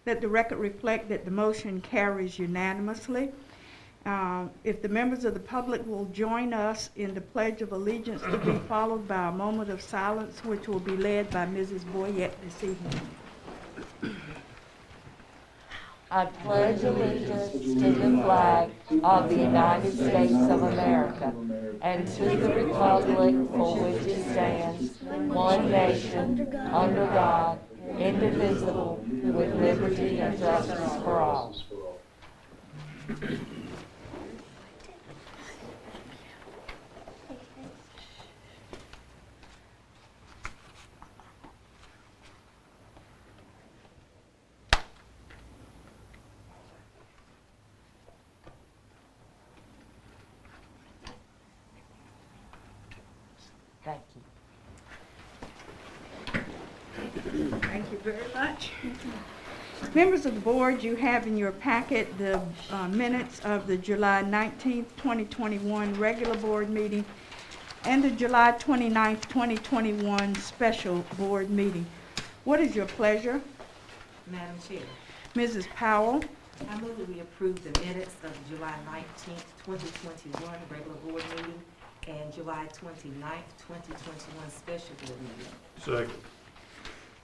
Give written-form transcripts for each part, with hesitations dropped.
Let the record reflect that the motion carries unanimously. If the members of the public will join us in the Pledge of Allegiance to be followed by a moment of silence, which will be led by Mrs. Boyette this evening. I pledge allegiance to the flag of the United States of America and to the republic for which it stands, one nation, under God, indivisible, with liberty and justice for all. Thank you. Thank you very much. Members of the board, you have in your packet the minutes of the July 19th, 2021 regular board meeting and the July 29th, 2021 special board meeting. What is your pleasure? Madam Chair, Mrs. Powell, I move that we approve the minutes of the July 19th, 2021 regular board meeting and July 29th, 2021 special board meeting. Second.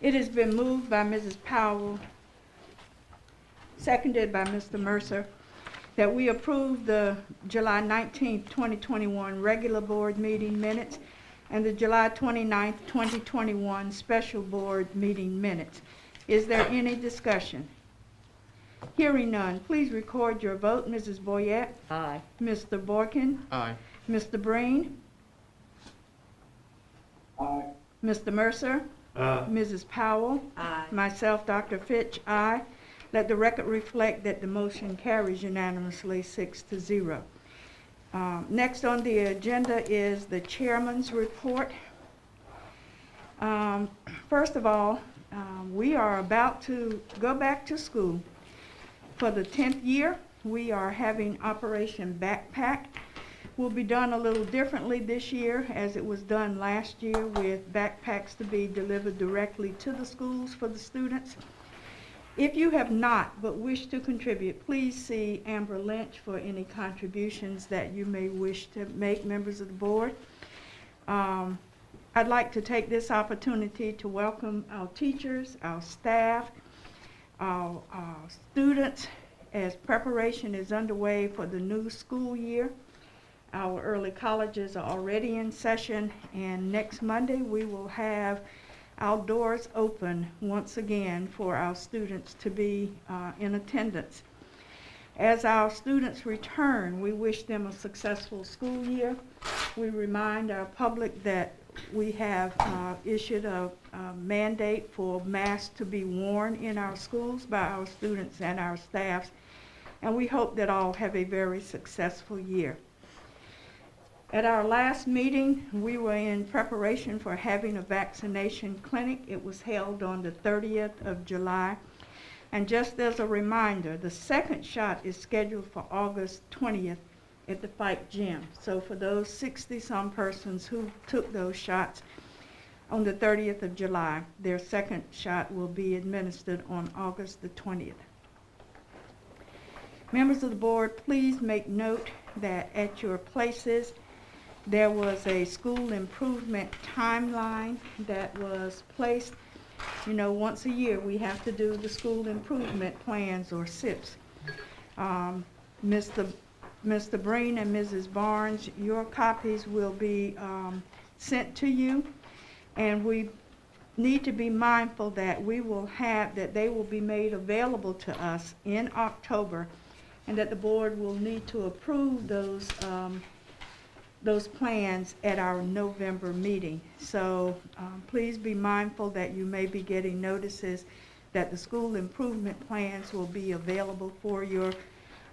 it has been moved by Mrs. Powell, seconded by Mr. Mercer, that we approve the July 19th, 2021 regular board meeting minutes and the July 29th, 2021 special board meeting minutes. Is there any discussion? Hearing none, please record your vote. Mrs. Boyette? Aye. Mr. Boykin? Aye. Mr. Breen? Aye. Mr. Mercer? Aye. Mrs. Powell? Aye. Myself, Dr. Fitch, aye. Let the record reflect that the motion carries unanimously 6-0. Next on the agenda is the chairman's report. First of all, we are about to go back to school. For the 10th year, we are having Operation Backpack. Will be done a little differently this year as it was done last year, with backpacks to be delivered directly to the schools for the students. If you have not but wish to contribute, please see Amber Lynch for any contributions that you may wish to make, members of the board. I'd like to take this opportunity to welcome our teachers, our staff, our students, as preparation is underway for the new school year. Our early colleges are already in session, and next Monday we will have our doors open once again for our students to be in attendance. As our students return, we wish them a successful school year. We remind our public that we have issued a mandate for masks to be worn in our schools by our students and our staffs, and we hope that all have a very successful year. At our last meeting, we were in preparation for having a vaccination clinic. It was held on the 30th of July. And just as a reminder, the second shot is scheduled for August 20th at the Fike Gym. So for those 60-some persons who took those shots on the 30th of July, their second shot will be administered on August the 20th. Members of the board, please make note that at your places, there was a school improvement timeline that was placed. You know, once a year we have to do the school improvement plans, or SIPs. Mr. Breen and Mrs. Barnes, your copies will be sent to you, and we need to be mindful that we will have, that they will be made available to us in October, and that the board will need to approve those plans at our November meeting. So please be mindful that you may be getting notices that the school improvement plans will be available for your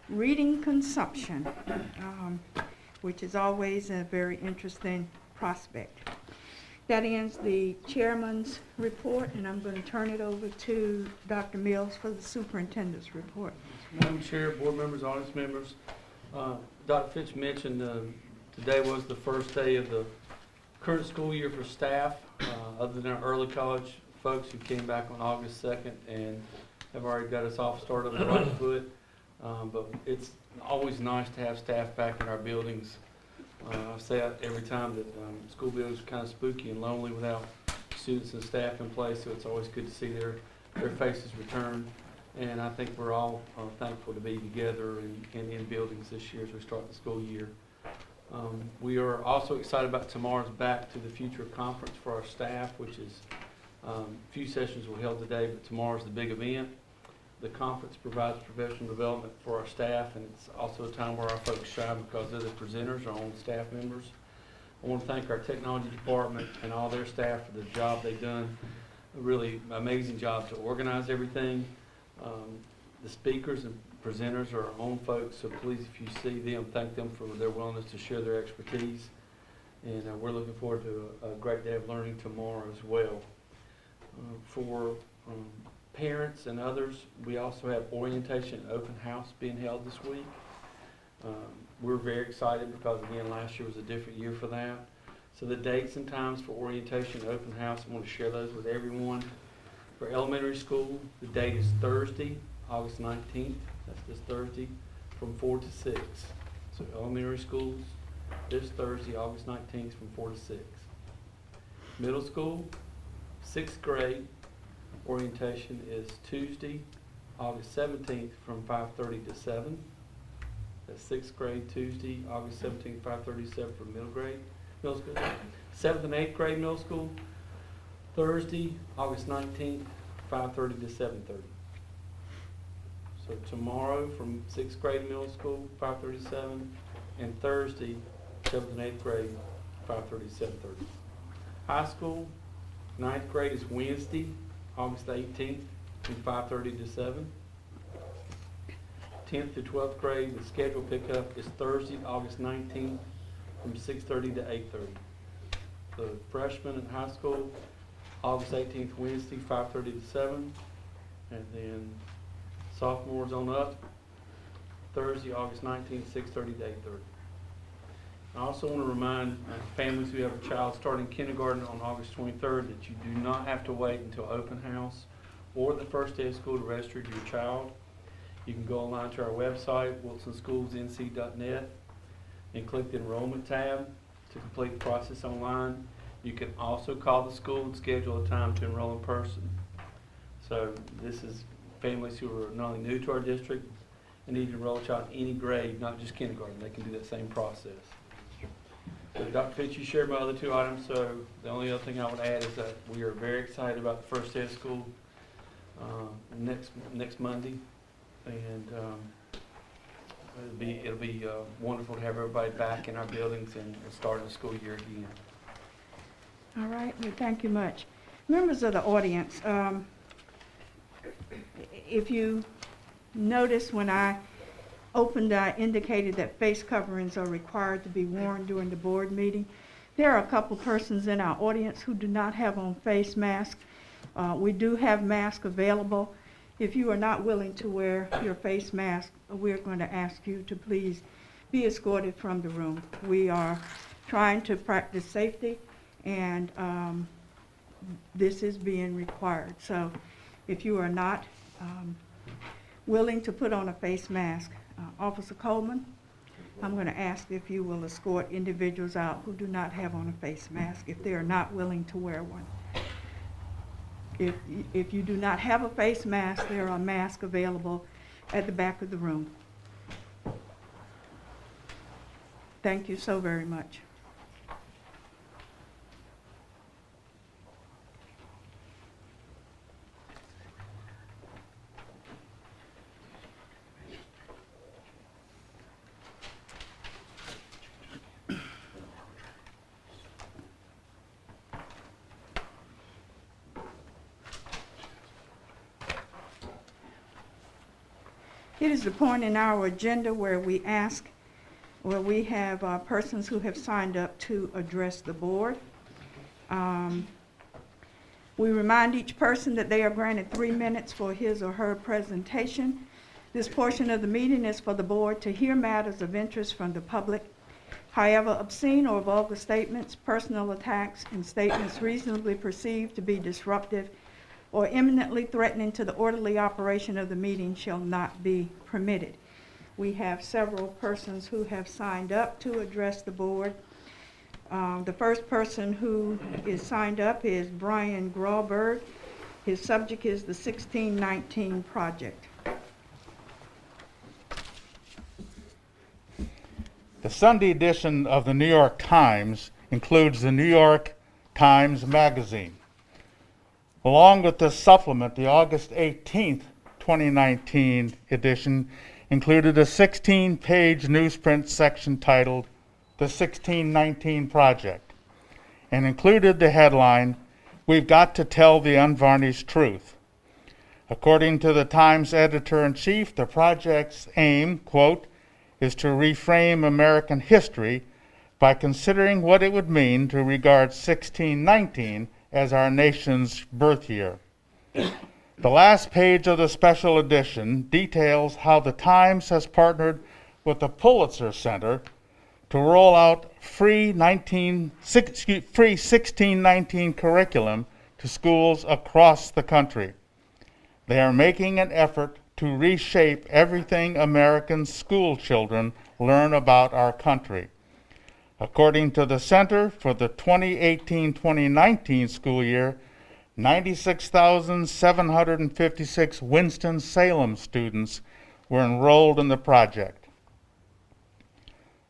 reading consumption, which is always a very interesting prospect. That ends the chairman's report, and I'm going to turn it over to Dr. Mills for the superintendent's report. Madam Chair, board members, audience members, Dr. Fitch mentioned today was the first day of the current school year for staff, other than our early college folks who came back on August 2nd, and have already got us off started on the right foot. But it's always nice to have staff back in our buildings. I say that every time that school buildings are kind of spooky and lonely without students and staff in place, so it's always good to see their faces return. And I think we're all thankful to be together and in buildings this year as we start the school year. We are also excited about tomorrow's Back to the Future conference for our staff, which is a few sessions were held today, but tomorrow's the big event. The conference provides professional development for our staff, and it's also a time where our folks shine because of the presenters, our own staff members. I want to thank our technology department and all their staff for the job they've done. A really amazing job to organize everything. The speakers and presenters are our own folks, so please, if you see them, thank them for their willingness to share their expertise. And we're looking forward to a great day of learning tomorrow as well. For parents and others, we also have orientation and open house being held this week. We're very excited because, again, last year was a different year for that. So the dates and times for orientation and open house, I want to share those with everyone. For elementary school, the date is Thursday, August 19th. That's this Thursday, from 4 to 6. So elementary schools, this Thursday, August 19th, from 4 to 6. Middle school, 6th grade, orientation is Tuesday, August 17th, from 5:30 to 7. That's 6th grade, Tuesday, August 17th, 5:30 to 7 for middle school. 7th and 8th grade middle school, Thursday, August 19th, 5:30 to 7:30. So tomorrow from 6th grade middle school, 5:30 to 7, and Thursday, 7th and 8th grade, 5:30 to 7:30. High school, 9th grade is Wednesday, August 18th, from 5:30 to 7. 10th to 12th grade, the scheduled pickup is Thursday, August 19th, from 6:30 to 8:30. The freshmen in high school, August 18th, Wednesday, 5:30 to 7. And then sophomores on up, Thursday, August 19th, 6:30 to 8:30. I also want to remind families who have a child starting kindergarten on August 23rd that you do not have to wait until open house or the first day of school to register your child. You can go online to our website, wilsonschoolsnc.net, and click the enrollment tab to complete the process online. You can also call the school and schedule a time to enroll in person. So this is families who are not only new to our district and need to enroll a child in any grade, not just kindergarten. They can do that same process. So Dr. Fitch, you shared my other two items, so the only other thing I would add is that we are very excited about the first day of school next Monday, and it'll be wonderful to have everybody back in our buildings and starting the school year again. All right, well, thank you much. Members of the audience, if you notice when I opened, I indicated that face coverings are required to be worn during the board meeting. There are a couple persons in our audience who do not have on face masks. We do have masks available. If you are not willing to wear your face mask, we're going to ask you to please be escorted from the room. We are trying to practice safety, and this is being required. So if you are not willing to put on a face mask, Officer Coleman, I'm going to ask if you will escort individuals out who do not have on a face mask if they are not willing to wear one. If you do not have a face mask, there are masks available at the back of the room. Thank you so very much. It is the point in our agenda where we have persons who have signed up to address the board. We remind each person that they are granted 3 minutes for his or her presentation. This portion of the meeting is for the board to hear matters of interest from the public. However, obscene or vulgar statements, personal attacks, and statements reasonably perceived to be disruptive or imminently threatening to the orderly operation of the meeting shall not be permitted. We have several persons who have signed up to address the board. The first person who is signed up is Brian Grauberg. His subject is the 1619 project. The Sunday edition of the New York Times includes the New York Times Magazine. Along with this supplement, the August 18th, 2019 edition included a 16-page newsprint section titled The 1619 Project, and included the headline, "We've got to tell the unvarnished truth." According to the Times editor-in-chief, the project's aim, quote, is to reframe American history by considering what it would mean to regard 1619 as our nation's birth year. The last page of the special edition details how the Times has partnered with the Pulitzer Center to roll out free 1619 curriculum to schools across the country. They are making an effort to reshape everything American school children learn about our country. According to the Center, for the 2018-2019 school year, 96,756 Winston-Salem students were enrolled in the project.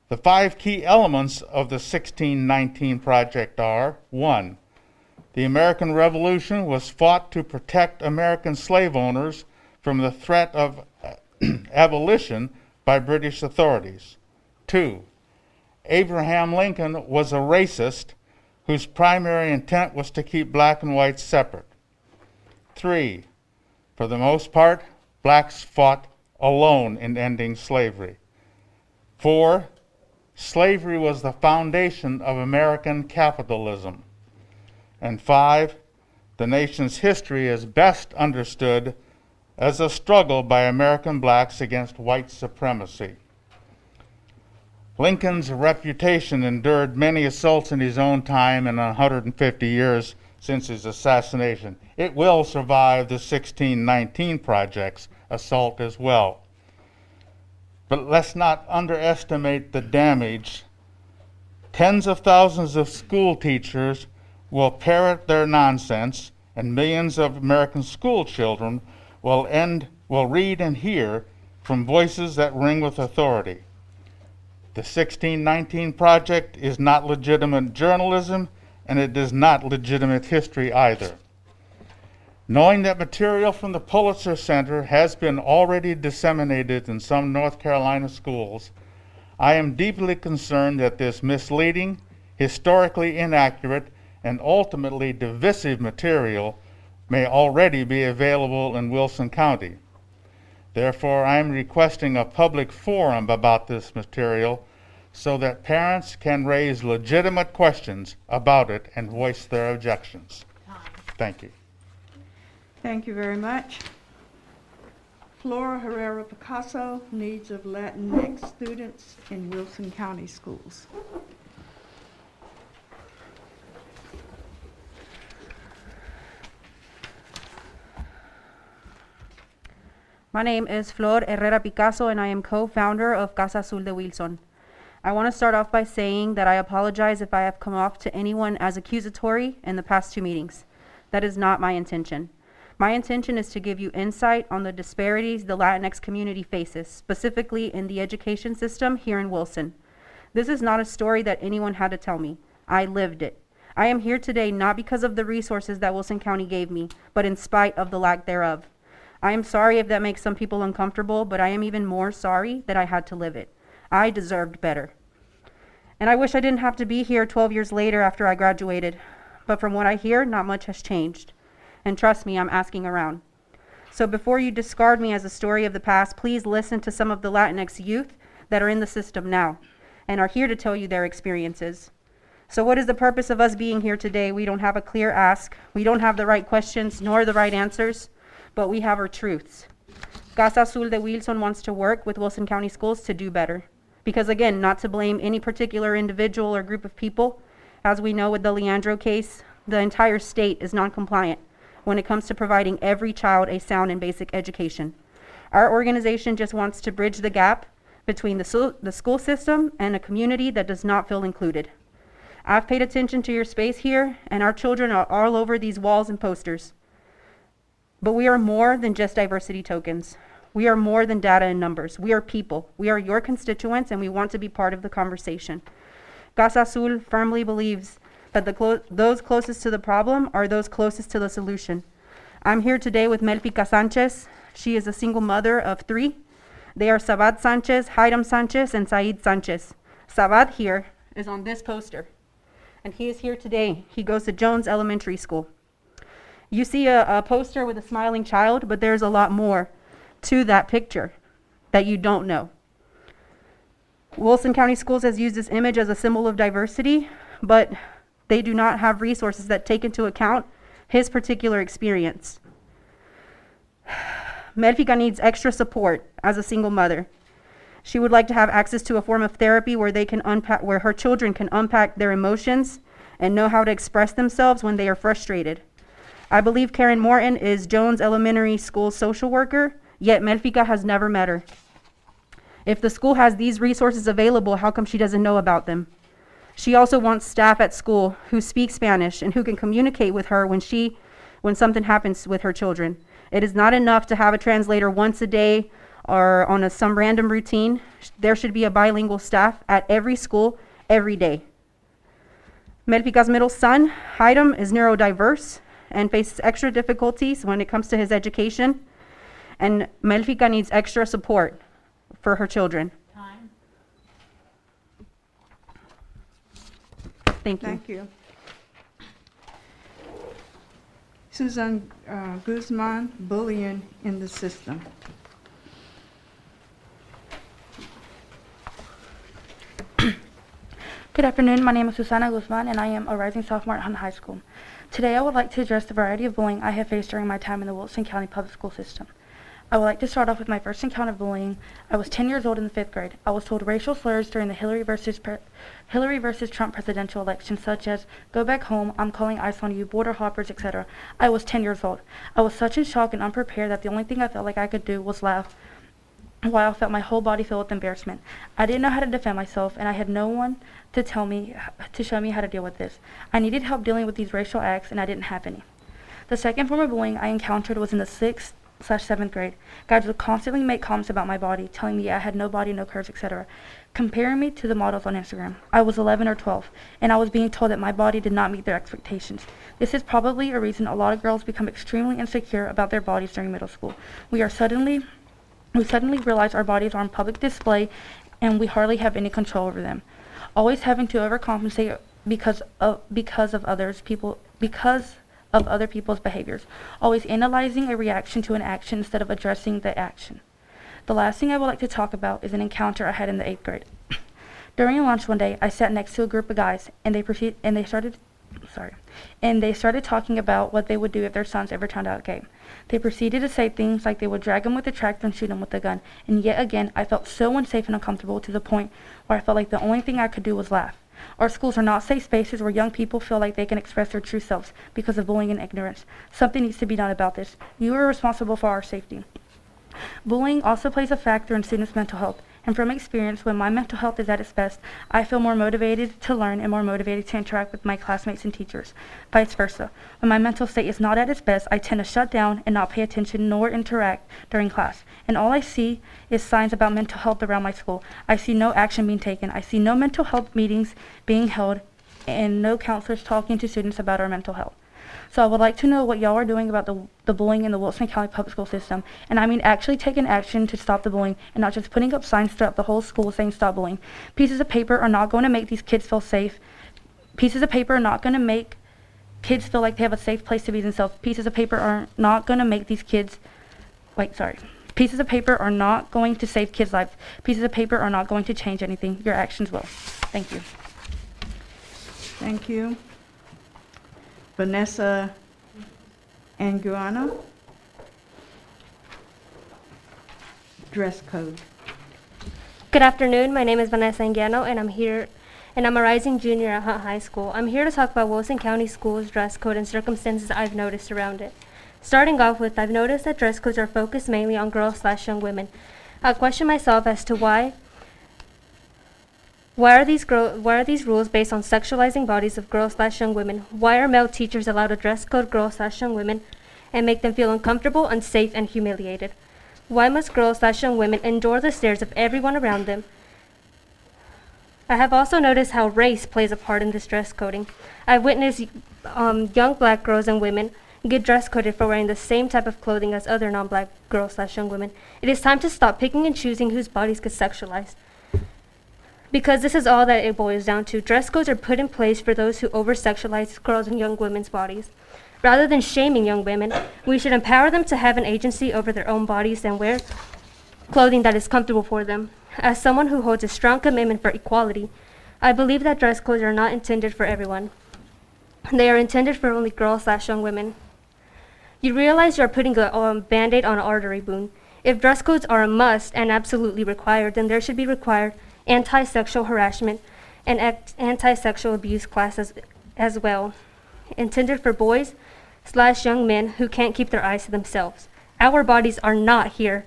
The 5 key elements of the 1619 project are: 1. The American Revolution was fought to protect American slave owners from the threat of abolition by British authorities. 2. Abraham Lincoln was a racist whose primary intent was to keep black and white separate. 3. For the most part, blacks fought alone in ending slavery. 4. Slavery was the foundation of American capitalism. And 5. The nation's history is best understood as a struggle by American blacks against white supremacy. Lincoln's reputation endured many assaults in his own time in 150 years since his assassination. It will survive the 1619 project's assault as well. But let's not underestimate the damage. Tens of thousands of school teachers will parrot their nonsense, and millions of American school children will read and hear from voices that ring with authority. The 1619 project is not legitimate journalism, and it is not legitimate history either. Knowing that material from the Pulitzer Center has been already disseminated in some North Carolina schools, I am deeply concerned that this misleading, historically inaccurate, and ultimately divisive material may already be available in Wilson County. Therefore, I am requesting a public forum about this material so that parents can raise legitimate questions about it and voice their objections. Thank you. Thank you very much. Flora Herrera Picasso, Needs of Latinx Students in Wilson County Schools. My name is Flor Herrera Picasso, and I am co-founder of Casa Azul de Wilson. I want to start off by saying that I apologize if I have come off to anyone as accusatory in the past 2 meetings. That is not my intention. My intention is to give you insight on the disparities the Latinx community faces, specifically in the education system here in Wilson. This is not a story that anyone had to tell me. I lived it. I am here today not because of the resources that Wilson County gave me, but in spite of the lack thereof. I am sorry if that makes some people uncomfortable, but I am even more sorry that I had to live it. I deserved better. And I wish I didn't have to be here 12 years later after I graduated. But from what I hear, not much has changed. And trust me, I'm asking around. So before you discard me as a story of the past, please listen to some of the Latinx youth that are in the system now and are here to tell you their experiences. So what is the purpose of us being here today? We don't have a clear ask. We don't have the right questions nor the right answers, but we have our truths. Casa Azul de Wilson wants to work with Wilson County Schools to do better. Because again, not to blame any particular individual or group of people, as we know with the Leandro case, the entire state is non-compliant. when it comes to providing every child a sound and basic education. Our organization just wants to bridge the gap between the school system and a community that does not feel included. I've paid attention to your space here, and our children are all over these walls and posters. But we are more than just diversity tokens. We are more than data and numbers. We are people. We are your constituents, and we want to be part of the conversation. Casa Azul firmly believes that those closest to the problem are those closest to the solution. I'm here today with Melfica Sanchez. She is a single mother of 3. They are Sabat Sanchez, Hiram Sanchez, and Said Sanchez. Sabat here is on this poster, and he is here today. He goes to Jones Elementary School. You see a poster with a smiling child, but there's a lot more to that picture that you don't know. Wilson County Schools has used this image as a symbol of diversity, but they do not have resources that take into account his particular experience. Melfica needs extra support as a single mother. She would like to have access to a form of therapy where where her children can unpack their emotions and know how to express themselves when they are frustrated. I believe Karen Morton is Jones Elementary School's social worker, yet Melfica has never met her. If the school has these resources available, how come she doesn't know about them? She also wants staff at school who speak Spanish and who can communicate with her when something happens with her children. It is not enough to have a translator once a day or on some random routine. There should be a bilingual staff at every school every day. Melfica's middle son, Hiram, is neurodiverse and faces extra difficulties when it comes to his education, and Melfica needs extra support for her children. Thank you. Thank you. Susan Guzman, bullying in the system. Good afternoon, my name is Susana Guzman and I am a rising sophomore at Hunt High School. Today I would like to address the variety of bullying I have faced during my time in the Wilson County Public School System. I would like to start off with my first encounter of bullying. I was 10 years old in the 5th grade. I was told racial slurs during the Hillary versus Trump presidential election, such as, "Go back home, I'm calling ICE on you, border hoppers," etc. I was 10 years old. I was such in shock and unprepared that the only thing I felt like I could do was laugh, while I felt my whole body filled with embarrassment. I didn't know how to defend myself, and I had no one to show me how to deal with this. I needed help dealing with these racial acts, and I didn't have any. The second form of bullying I encountered was in the 6th/7th grade. Guys would constantly make comments about my body, telling me I had no body, no curves, etc., comparing me to the models on Instagram. I was 11 or 12, and I was being told that my body did not meet their expectations. This is probably a reason a lot of girls become extremely insecure about their bodies during middle school. We suddenly realize our bodies are on public display, and we hardly have any control over them. Always having to overcompensate because of other people's behaviors. Always analyzing a reaction to an action instead of addressing the action. The last thing I would like to talk about is an encounter I had in the 8th grade. During lunch one day, I sat next to a group of guys, and they started talking about what they would do if their sons ever turned out gay. They proceeded to say things like they would drag him with a tractor and shoot him with a gun. And yet again, I felt so unsafe and uncomfortable to the point where I felt like the only thing I could do was laugh. Our schools are not safe spaces where young people feel like they can express their true selves because of bullying and ignorance. Something needs to be done about this. You are responsible for our safety. Bullying also plays a factor in students' mental health. And from experience, when my mental health is at its best, I feel more motivated to learn and more motivated to interact with my classmates and teachers. Vice versa. When my mental state is not at its best, I tend to shut down and not pay attention nor interact during class. And all I see is signs about mental health around my school. I see no action being taken. I see no mental health meetings being held and no counselors talking to students about our mental health. So I would like to know what y'all are doing about the bullying in the Wilson County Public School System. And I mean actually taking action to stop the bullying and not just putting up signs throughout the whole school saying stop bullying. Pieces of paper are not going to make these kids feel safe. Pieces of paper are not going to make kids feel like they have a safe place to be themselves. Pieces of paper are not going to make these kids, Pieces of paper are not going to save kids' lives. Pieces of paper are not going to change anything. Your actions will. Thank you. Thank you. Vanessa Anguano. Dress code. Good afternoon. My name is Vanessa Anguiano, and I'm a rising junior at Hunt High School. I'm here to talk about Wilson County Schools dress code and circumstances I've noticed around it. Starting off with, I've noticed that dress codes are focused mainly on girls/young women. I question myself as to why are these rules based on sexualizing bodies of girls/young women? Why are male teachers allowed to dress code girls/young women and make them feel uncomfortable, unsafe, and humiliated? Why must girls/young women endure the stares of everyone around them? I have also noticed how race plays a part in this dress coding. I've witnessed young black girls and women get dress coded for wearing the same type of clothing as other non-black girls/young women. It is time to stop picking and choosing whose bodies get sexualized. Because this is all that it boils down to. Dress codes are put in place for those who over-sexualize girls' and young women's bodies. Rather than shaming young women, we should empower them to have an agency over their own bodies and wear clothing that is comfortable for them. As someone who holds a strong commitment for equality, I believe that dress codes are not intended for everyone. They are intended for only girls/young women. You realize you are putting a Band-Aid on an artery wound. If dress codes are a must and absolutely required, then there should be required anti-sexual harassment and anti-sexual abuse classes as well, intended for boys/young men who can't keep their eyes to themselves. Our bodies are not here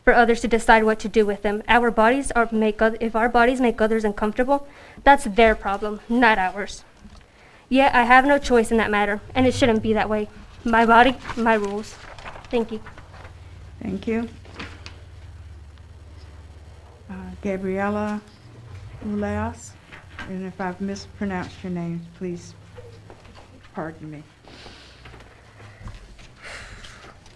for others to decide what to do with them. If our bodies make others uncomfortable, that's their problem, not ours. Yet I have no choice in that matter, and it shouldn't be that way. My body, my rules. Thank you. Thank you. Gabriella Ulas, and if I've mispronounced your name, please pardon me.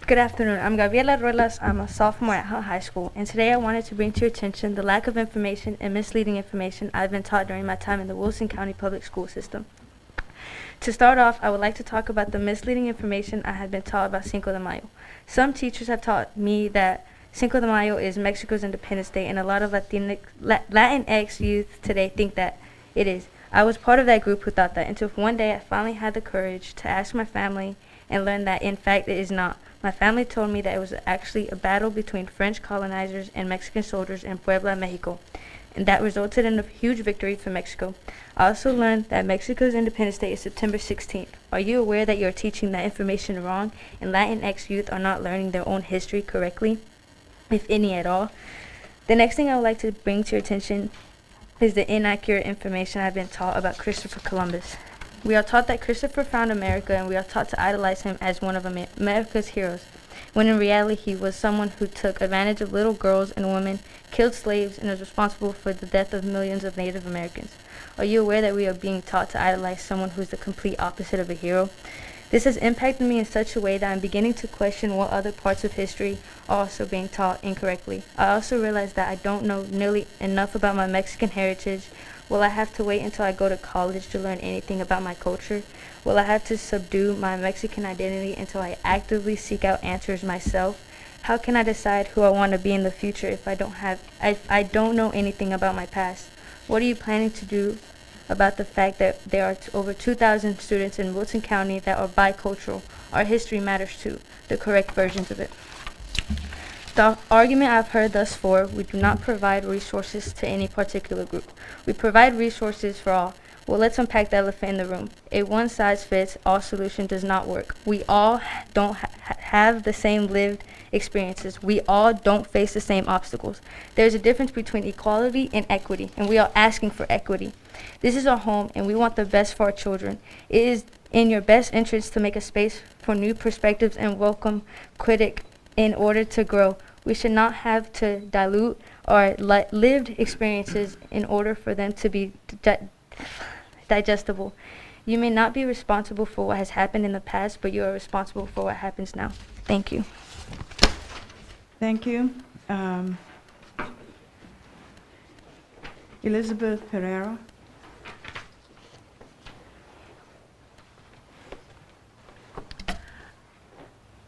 Good afternoon. I'm Gabriela Ruelas. I'm a sophomore at Hunt High School, and today I wanted to bring to your attention the lack of information and misleading information I've been taught during my time in the Wilson County Public School System. To start off, I would like to talk about the misleading information I had been taught about Cinco de Mayo. Some teachers have taught me that Cinco de Mayo is Mexico's Independence Day, and a lot of Latinx youth today think that it is. I was part of that group who thought that, until one day I finally had the courage to ask my family and learn that in fact it is not. My family told me that it was actually a battle between French colonizers and Mexican soldiers in Puebla, Mexico, and that resulted in a huge victory for Mexico. I also learned that Mexico's Independence Day is September 16th. Are you aware that you are teaching that information wrong and Latinx youth are not learning their own history correctly, if any at all? The next thing I would like to bring to your attention is the inaccurate information I've been taught about Christopher Columbus. We are taught that Christopher found America, and we are taught to idolize him as one of America's heroes, when in reality he was someone who took advantage of little girls and women, killed slaves, and was responsible for the death of millions of Native Americans. Are you aware that we are being taught to idolize someone who is the complete opposite of a hero? This has impacted me in such a way that I'm beginning to question what other parts of history are also being taught incorrectly. I also realize that I don't know nearly enough about my Mexican heritage. Will I have to wait until I go to college to learn anything about my culture? Will I have to subdue my Mexican identity until I actively seek out answers myself? How can I decide who I want to be in the future if I don't know anything about my past? What are you planning to do about the fact that there are over 2,000 students in Wilson County that are bicultural? Our history matters too, the correct versions of it. The argument I've heard thus far, we do not provide resources to any particular group. We provide resources for all. Well, let's unpack the elephant in the room. A one-size-fits-all solution does not work. We all don't have the same lived experiences. We all don't face the same obstacles. There's a difference between equality and equity, and we are asking for equity. This is our home, and we want the best for our children. It is in your best interest to make a space for new perspectives and welcome critic in order to grow. We should not have to dilute our lived experiences in order for them to be digestible. You may not be responsible for what has happened in the past, but you are responsible for what happens now. Thank you. Thank you. Elizabeth Pereira.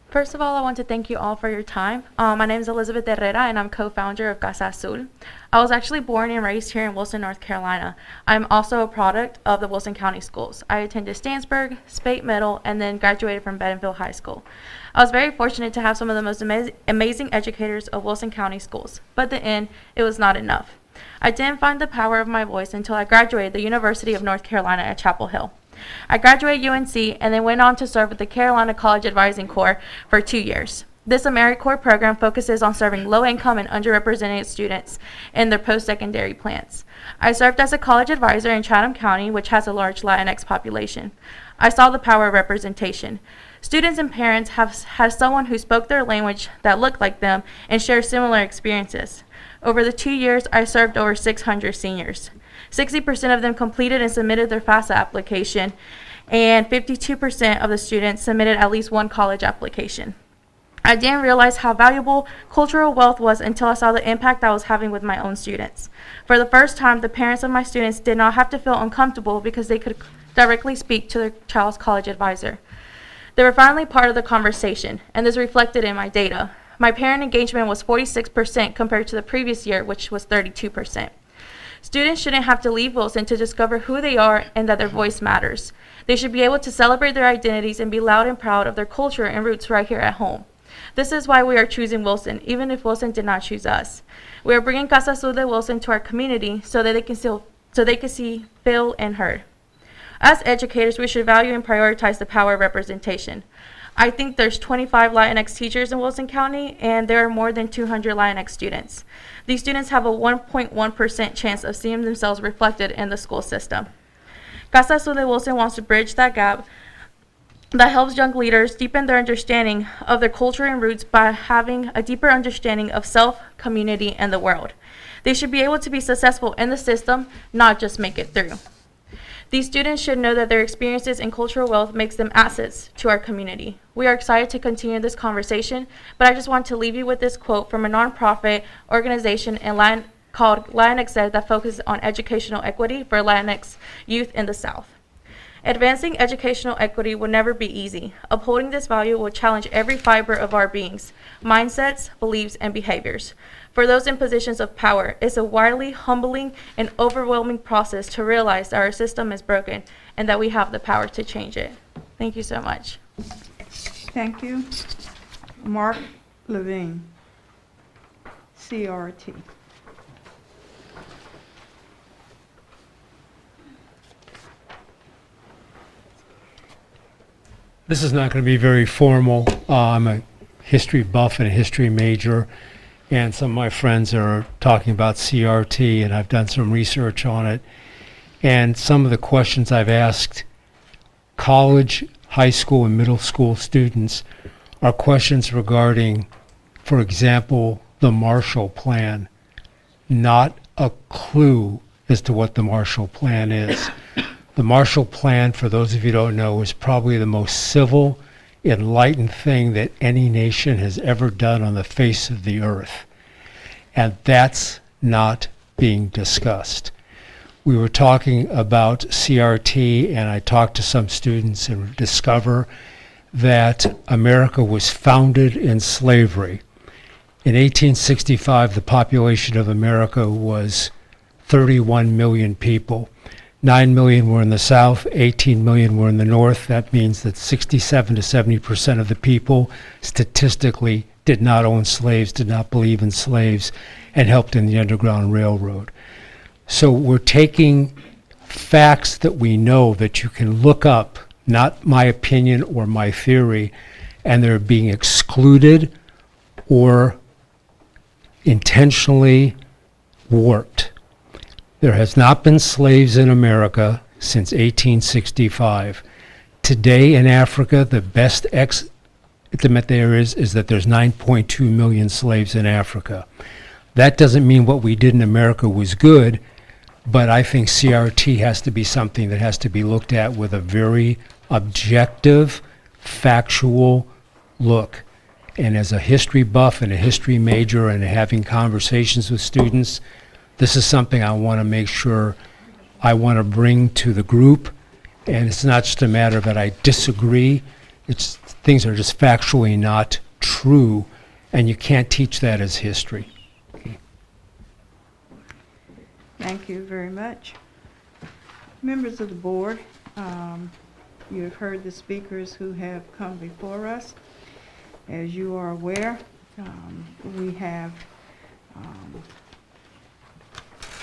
First of all, I want to thank you all for your time. My name is Elizabeth Herrera, and I'm co-founder of Casa Azul. I was actually born and raised here in Wilson, North Carolina. I'm also a product of the Wilson County Schools. I attended Stansburg, Spate Middle, and then graduated from Bentonville High School. I was very fortunate to have some of the most amazing educators of Wilson County Schools, but in the end, it was not enough. I didn't find the power of my voice until I graduated the University of North Carolina at Chapel Hill. I graduated UNC and then went on to serve with the Carolina College Advising Corps for 2 years. This AmeriCorps program focuses on serving low-income and underrepresented students in their post-secondary plans. I served as a college advisor in Chatham County, which has a large Latinx population. I saw the power of representation. Students and parents have had someone who spoke their language that looked like them and shared similar experiences. Over the 2 years, I served over 600 seniors. 60% of them completed and submitted their FAFSA application, and 52% of the students submitted at least one college application. I didn't realize how valuable cultural wealth was until I saw the impact I was having with my own students. For the first time, the parents of my students did not have to feel uncomfortable because they could directly speak to their child's college advisor. They were finally part of the conversation, and this reflected in my data. My parent engagement was 46% compared to the previous year, which was 32%. Students shouldn't have to leave Wilson to discover who they are and that their voice matters. They should be able to celebrate their identities and be loud and proud of their culture and roots right here at home. This is why we are choosing Wilson, even if Wilson did not choose us. We are bringing Casa Azul de Wilson to our community so that they can see, feel, and heard. As educators, we should value and prioritize the power of representation. I think there's 25 Latinx teachers in Wilson County, and there are more than 200 Latinx students. These students have a 1.1% chance of seeing themselves reflected in the school system. Casa Azul de Wilson wants to bridge that gap that helps young leaders deepen their understanding of their culture and roots by having a deeper understanding of self, community, and the world. They should be able to be successful in the system, not just make it through. These students should know that their experiences and cultural wealth makes them assets to our community. We are excited to continue this conversation, but I just want to leave you with this quote from a nonprofit organization called Latinx Ed that focuses on educational equity for Latinx youth in the South. Advancing educational equity will never be easy. Upholding this value will challenge every fiber of our beings, mindsets, beliefs, and behaviors. For those in positions of power, it's a wildly humbling and overwhelming process to realize that our system is broken and that we have the power to change it. Thank you so much. Thank you. Mark Levine, CRT. This is not going to be very formal. I'm a history buff and a history major, and some of my friends are talking about CRT, and I've done some research on it. And some of the questions I've asked college, high school, and middle school students are questions regarding, for example, the Marshall Plan. Not a clue as to what the Marshall Plan is. The Marshall Plan, for those of you who don't know, is probably the most civil, enlightened thing that any nation has ever done on the face of the earth. And that's not being discussed. We were talking about CRT, and I talked to some students and discover that America was founded in slavery. In 1865, the population of America was 31 million people. 9 million were in the South, 18 million were in the North. That means that 67 to 70% of the people statistically did not own slaves, did not believe in slaves, and helped in the Underground Railroad. So we're taking facts that we know that you can look up, not my opinion or my theory, and they're being excluded or intentionally warped. There has not been slaves in America since 1865. Today in Africa, the best estimate there is that there's 9.2 million slaves in Africa. That doesn't mean what we did in America was good, but I think CRT has to be something that has to be looked at with a very objective, factual look. And as a history buff and a history major and having conversations with students, this is something I want to make sure I want to bring to the group. And it's not just a matter that I disagree. It's things are just factually not true, and you can't teach that as history. Thank you very much. Members of the board, you have heard the speakers who have come before us. As you are aware, we have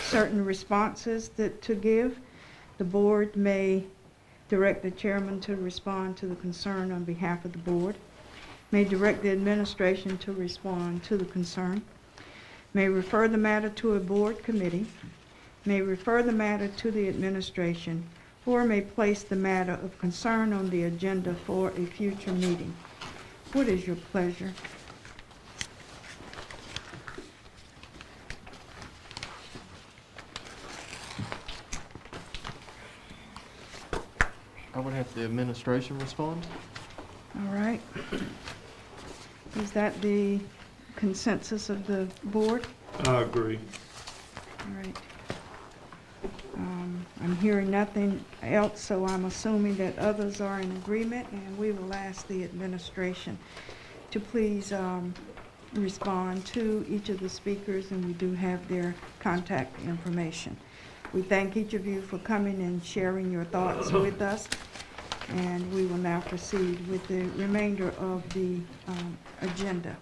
certain responses to give. The board may direct the chairman to respond to the concern on behalf of the board, may direct the administration to respond to the concern, may refer the matter to a board committee, may refer the matter to the administration, or may place the matter of concern on the agenda for a future meeting. What is your pleasure? I would have the administration respond. All right. Is that the consensus of the board? I agree. All right. I'm hearing nothing else, so I'm assuming that others are in agreement, and we will ask the administration to please respond to each of the speakers, and we do have their contact information. We thank each of you for coming and sharing your thoughts with us, and we will now proceed with the remainder of the agenda.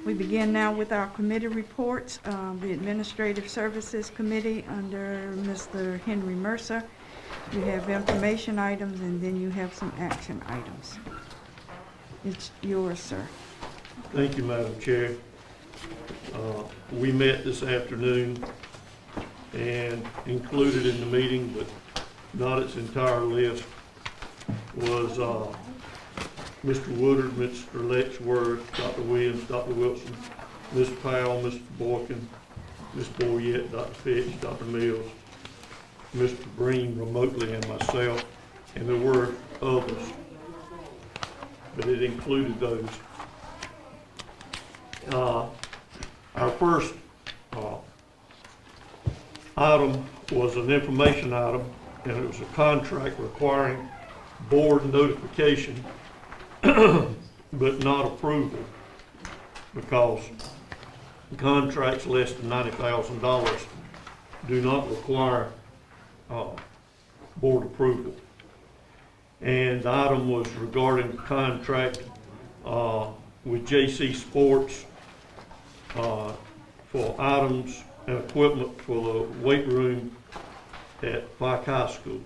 We begin now with our committee reports. The Administrative Services Committee under Mr. Henry Mercer. You have information items, and then you have some action items. It's yours, sir. Thank you, Madam Chair. We met this afternoon, and included in the meeting, but not its entire list, was Mr. Woodard, Mr. Letchworth, Dr. Williams, Dr. Wilson, Ms. Powell, Mr. Boykin, Ms. Boyette, Dr. Fitch, Dr. Mills, Mr. Breen remotely, and myself, and there were others, but it included those. Our first item was an information item, and it was a contract requiring board notification but not approval, because contracts less than $90,000 do not require board approval. And the item was regarding the contract with JC Sports for items and equipment for the weight room at Pike High School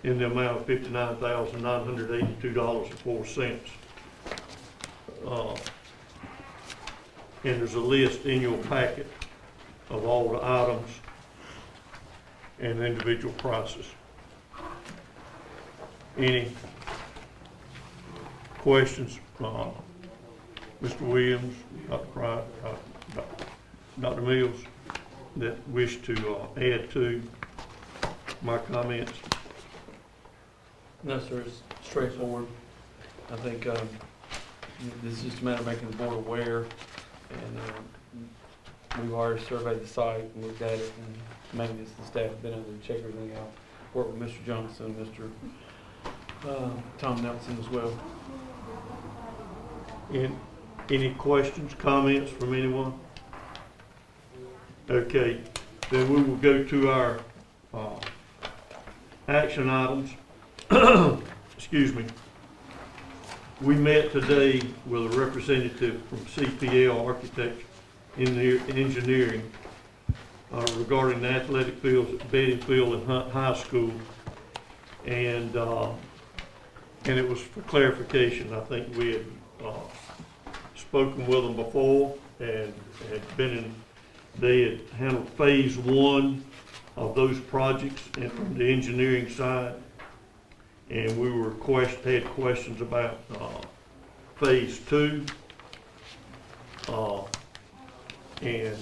in the amount of $59,982.04. And there's a list in your packet of all the items and individual prices. Any questions? Mr. Williams, Dr. Pryor, Dr. Mills, that wish to add to my comments? No, sir, it's straightforward. I think this is just a matter of making the board aware, and we've already surveyed the site and looked at it, and maintenance and staff have been able to check everything out. Worked with Mr. Johnson, Mr. Tom Nelson as well. Any questions, comments from anyone? Okay, then we will go to our action items. Excuse me. We met today with a representative from CPL Architecture Engineering regarding the athletic fields at Bedingfield and Hunt High School, and it was for clarification. I think we had spoken with them before, and they had handled phase one of those projects and from the engineering side, and we were had questions about phase two, and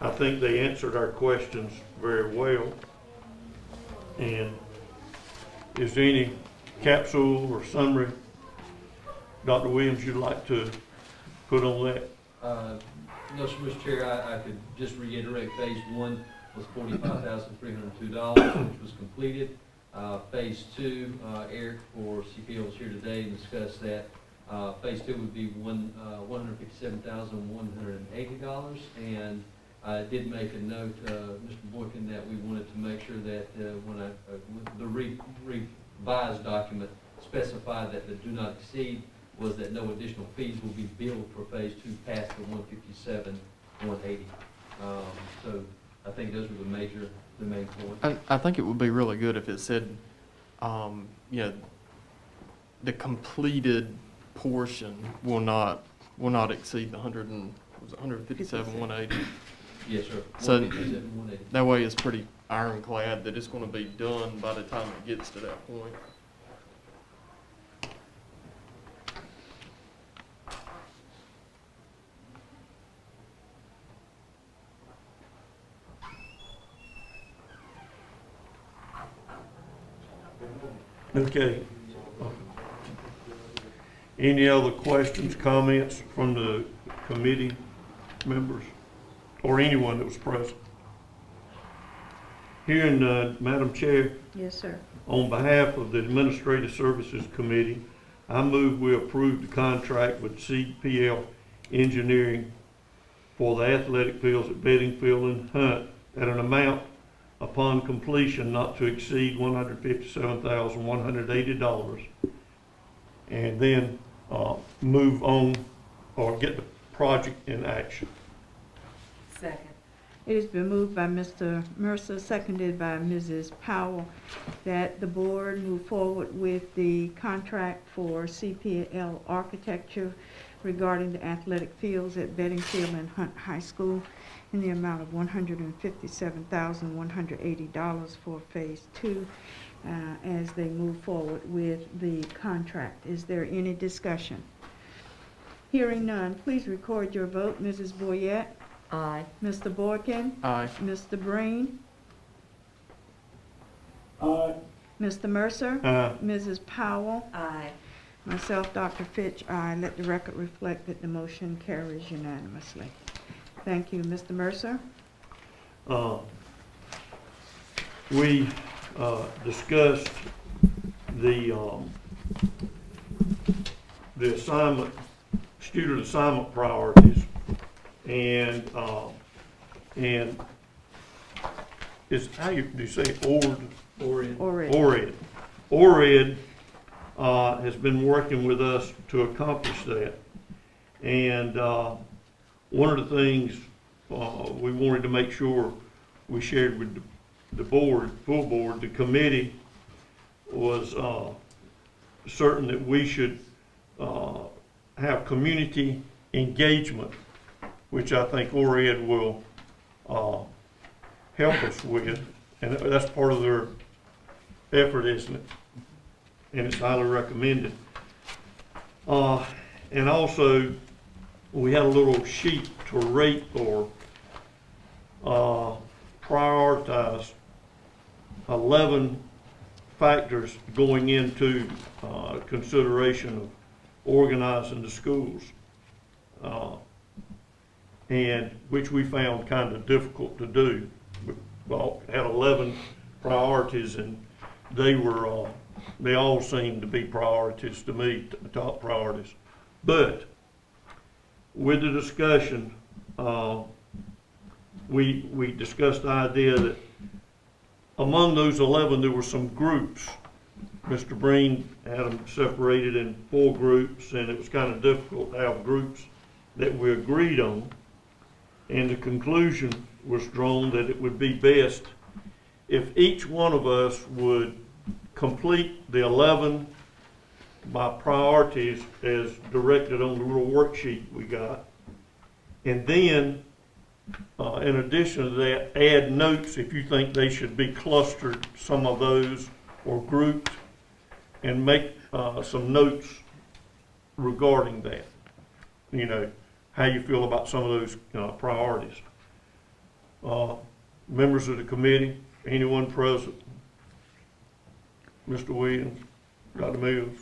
I think they answered our questions very well. And is there any capsule or summary, Dr. Williams, you'd like to put on that? No, sir, Mr. Chair, I could just reiterate, phase one was $45,302, which was completed. Phase two, Eric for CPL is here today and discussed that. Phase two would be $157,180, and I did make a note, Mr. Boykin, that we wanted to make sure that when the revised document specified that the do not exceed was that no additional fees will be billed for phase two past the $157,180. So I think those were the main points. I think it would be really good if it said, you know, the completed portion will not exceed the 157, 180. Yes, sir. So 157, 180. that way it's pretty ironclad that it's going to be done by the time it gets to that point. Okay. Any other questions, comments from the committee members or anyone that was present? Hearing none, Madam Chair, Yes, sir. on behalf of the Administrative Services Committee, I move we approve the contract with CPL Engineering for the athletic fields at Bedingfield and Hunt at an amount upon completion not to exceed $157,180, and then move on or get the project in action. Second. It has been moved by Mr. Mercer, seconded by Mrs. Powell, that the board move forward with the contract for CPL Architecture regarding the athletic fields at Bedingfield and Hunt High School in the amount of $157,180 for Phase 2 as they move forward with the contract. Is there any discussion? Hearing none, please record your vote. Mrs. Boyette? Aye. Mr. Boykin? Aye. Mr. Breen? Aye. Mr. Mercer? Aye. Mrs. Powell? Aye. Myself, Dr. Fitch, aye. Let the record reflect that the motion carries unanimously. Thank you. Mr. Mercer? We discussed the student assignment priorities, and it's, how do you say it? ORED. ORED has been working with us to accomplish that. And one of the things we wanted to make sure we shared with the board, full board, the committee, was certain that we should have community engagement, which I think ORED will help us with, and that's part of their effort, isn't it? And it's highly recommended. And also, we had a little sheet to rate or prioritize 11 factors going into consideration of organizing the schools, and which we found kind of difficult to do. We had 11 priorities, and they all seemed to be priorities to me, top priorities. But with the discussion, we discussed the idea that among those 11 there were some groups. Mr. Breen had them separated in 4 groups, and it was kind of difficult to have groups that we agreed on. And the conclusion was drawn that it would be best if each one of us would complete the 11 by priorities as directed on the little worksheet we got. And then, in addition to that, add notes if you think they should be clustered, some of those, or grouped, and make some notes regarding that. You know, how you feel about some of those priorities. Members of the committee, anyone present? Mr. Williams, Dr. Mills.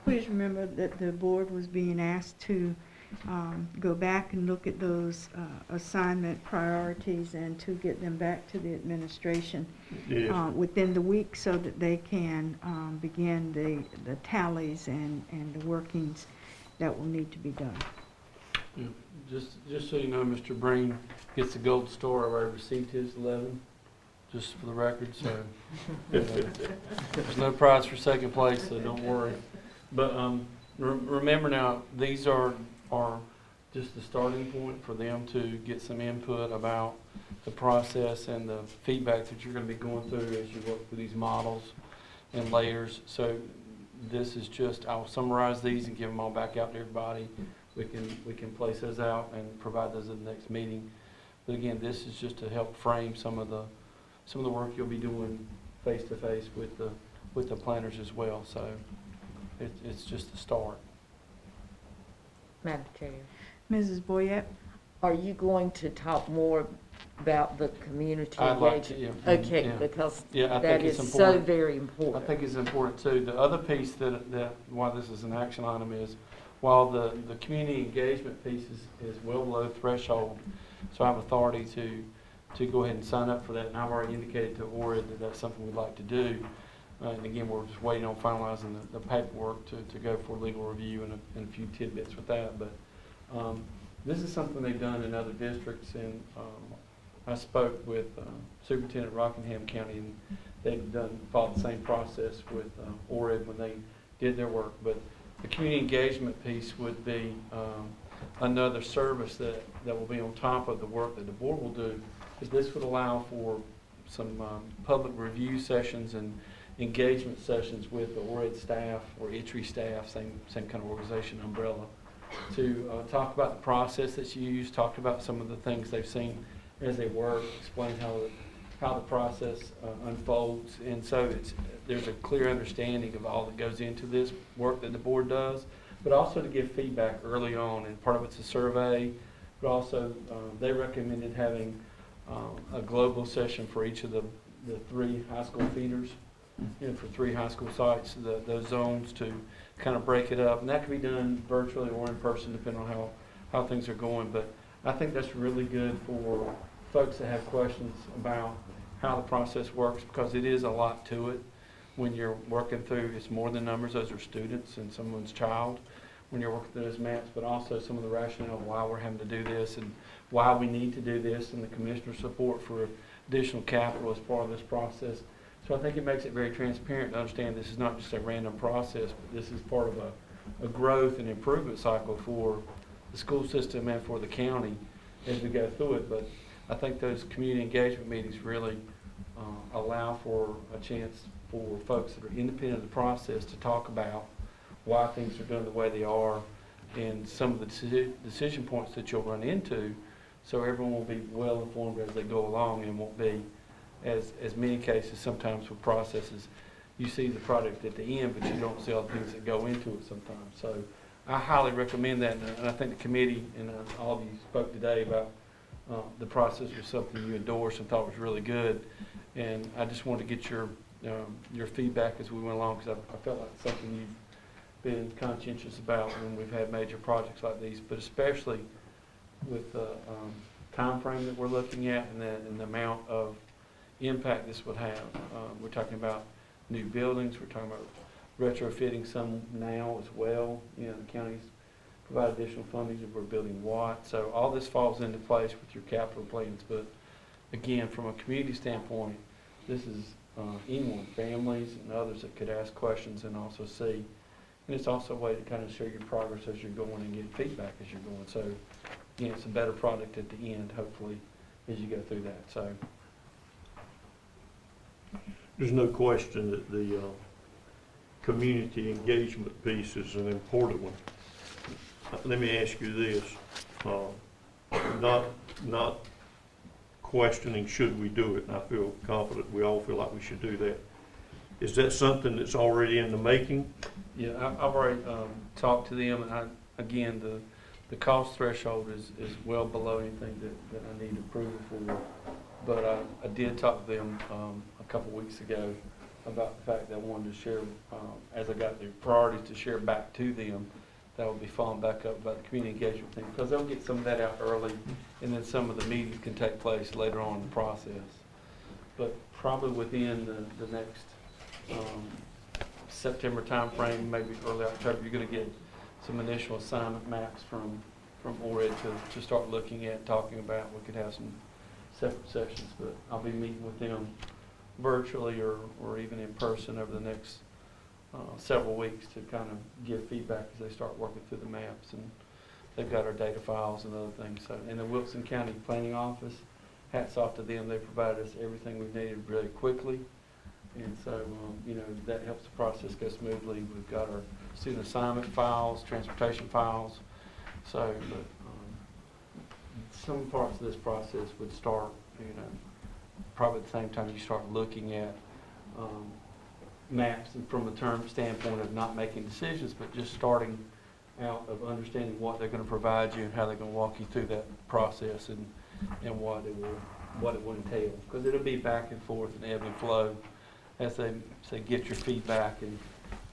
Please remember that the board was being asked to go back and look at those assignment priorities and to get them back to the administration within the week so that they can begin the tallies and the workings that will need to be done. Yeah, just so you know, Mr. Breen gets the gold star. I already received his 11, just for the record, so there's no prize for second place, so don't worry. But remember now, these are just the starting point for them to get some input about the process and the feedback that you're going to be going through as you work through these models and layers. So this is just, I'll summarize these and give them all back out to everybody. We can place those out and provide those at the next meeting. But again, this is just to help frame some of the work you'll be doing face to face with the planners as well. So it's just the start. Madam Chair, Mrs. Boyette? are you going to talk more about the community I'd like to, engagement? yeah. Okay, Yeah. because Yeah, I that think it's is so important. very I important. think it's important too. The other piece that why this is an action item is, while the community engagement piece is well below threshold, so I have authority to go ahead and sign up for that, and I've already indicated to ORED that that's something we'd like to do. And again, we're just waiting on finalizing the paperwork to go for legal review and a few tidbits with that. But this is something they've done in other districts, and I spoke with Superintendent Rockingham County, and they've followed the same process with ORED when they did their work. But the community engagement piece would be another service that will be on top of the work that the board will do, because this would allow for some public review sessions and engagement sessions with the ORED staff or ITRI staff, same kind of organization umbrella, to talk about the process that's used, talk about some of the things they've seen as they work, explain how the process unfolds. And so there's a clear understanding of all that goes into this work that the board does, but also to give feedback early on. And part of it's a survey, but also they recommended having a global session for each of the 3 high school feeders, for 3 high school sites, those zones, to kind of break it up. And that can be done virtually or in person, depending on how things are going. But I think that's really good for folks that have questions about how the process works, because it is a lot to it when you're working through. It's more than numbers. Those are students and someone's child when you're working through those maps, but also some of the rationale of why we're having to do this and why we need to do this, and the commissioner's support for additional capital as part of this process. So I think it makes it very transparent to understand this is not just a random process, but this is part of a growth and improvement cycle for the school system and for the county as we go through it. But I think those community engagement meetings really allow for a chance for folks that are independent of the process to talk about why things are done the way they are and some of the decision points that you'll run into, so everyone will be well informed as they go along, and won't be, as many cases sometimes with processes, you see the product at the end, but you don't see all the things that go into it sometimes. So I highly recommend that, and I think the committee and all of you spoke today about the process was something you endorsed and thought was really good. And I just wanted to get your feedback as we went along, because I felt like something you've been conscientious about when we've had major projects like these, but especially with the time frame that we're looking at and the amount of impact this would have. We're talking about new buildings, we're talking about retrofitting some now as well. The counties provide additional funding if we're building Watt. So all this falls into place with your capital plans. But again, from a community standpoint, this is anyone, families and others that could ask questions and also see. And it's also a way to kind of share your progress as you're going and get feedback as you're going. So again, it's a better product at the end, hopefully, as you go through that. So There's no question that the community engagement piece is an important one. Let me ask you this, not questioning should we do it, and I feel confident we all feel like we should do that. Is that something that's already in the making? yeah, I've already talked to them, and again, the cost threshold is well below anything that I need approval for. But I did talk to them a couple weeks ago about the fact that I wanted to share, as I got the priorities to share back to them, that will be following back up about the community engagement thing, because they'll get some of that out early, and then some of the meetings can take place later on in the process. But probably within the next September timeframe, maybe early October, you're going to get some initial assignment maps from ORED to start looking at, talking about. We could have some separate sessions, but I'll be meeting with them virtually or even in person over the next several weeks to kind of give feedback as they start working through the maps. And they've got our data files and other things. So, and the Wilson County Planning Office, hats off to them. They provided us everything we've needed really quickly. And so, you know, that helps the process go smoothly. We've got our student assignment files, transportation files. So, but, some parts of this process would start, you know, probably at the same time you start looking at maps, and from a term standpoint of not making decisions, but just starting out of understanding what they're going to provide you and how they're going to walk you through that process and what it will entail. Because it'll be back and forth and ebb and flow as they get your feedback and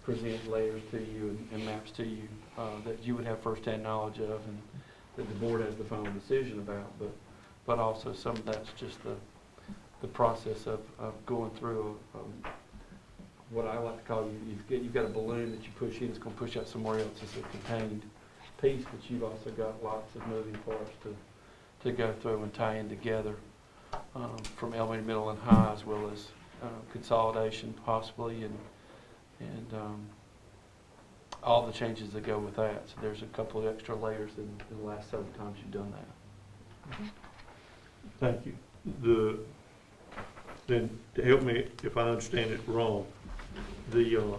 present layers to you and maps to you that you would have firsthand knowledge of and that the board has the final decision about. But also some of that's just the process of going through what I like to call you've got a balloon that you push in, it's going to push out somewhere else. It's a contained piece, but you've also got lots of moving parts to go through and tie in together from elementary, middle, and high, as well as consolidation possibly, and all the changes that go with that. So there's a couple of extra layers in the last several times you've done that. Thank you. Then to help me if I understand it wrong, the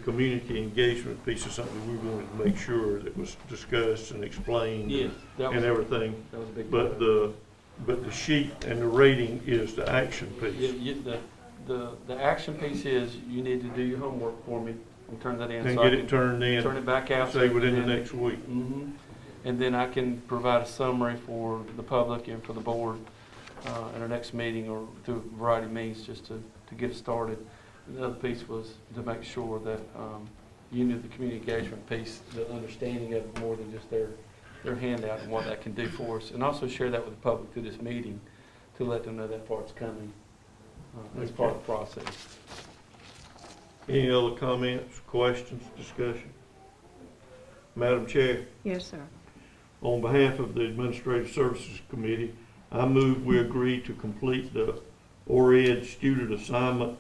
community engagement piece is something we wanted to make sure that was discussed and explained. Yes, and everything. That was a big But the sheet and the rating is the action piece. The action piece is you need to do your homework for me and turn that in. And so get I it can turned in. Turn it back out. Say within the next week. Mm-hmm. And then I can provide a summary for the public and for the board at our next meeting or through a variety of means just to get it started. And the other piece was to make sure that you knew the community engagement piece, the understanding of it more than just their handout and what that can do for us. And also share that with the public through this meeting to let them know that part's coming as part of the process. Any other comments, questions, discussion? Madam Chair, Yes, sir. on behalf of the Administrative Services Committee, I move we agree to complete the ORED student assignment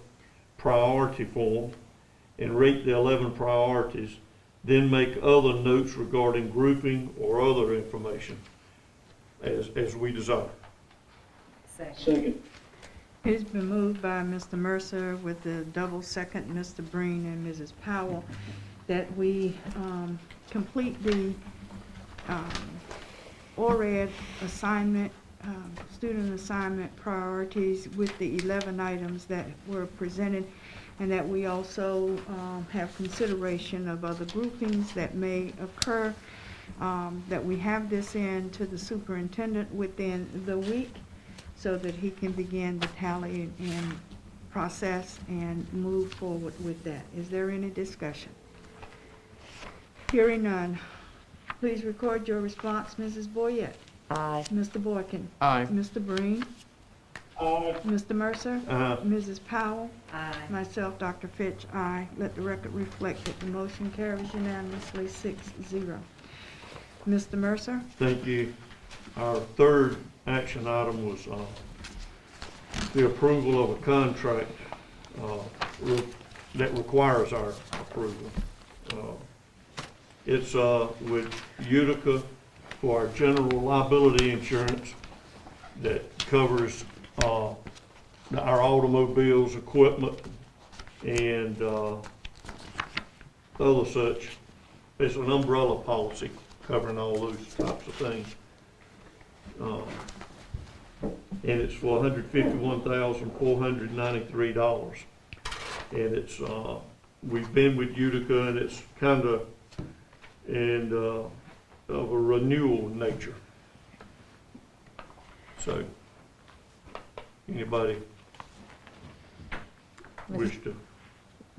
priority form and rate the 11 priorities, then make other notes regarding grouping or other information as we desire. Second. It's been moved by Mr. Mercer with the double second, Mr. Breen and Mrs. Powell, that we complete the ORED assignment, student assignment priorities with the 11 items that were presented, and that we also have consideration of other groupings that may occur, that we have this in to the superintendent within the week so that he can begin the tally and process and move forward with that. Is there any discussion? Hearing none. Please record your response, Mrs. Boyette. Aye. Mr. Boykin. Aye. Mr. Breen. Aye. Mr. Mercer. Aye. Mrs. Powell. Aye. Myself, Dr. Fitch, aye. Let the record reflect that the motion carries unanimously 6-0. Mr. Mercer? Thank you. Our third action item was the approval of a contract that requires our approval. It's with Utica for our general liability insurance that covers our automobiles, equipment, and other such. It's an umbrella policy covering all those types of things. And it's for $151,493. And it's, we've been with Utica, and it's kind of of a renewal nature. So, anybody wish to,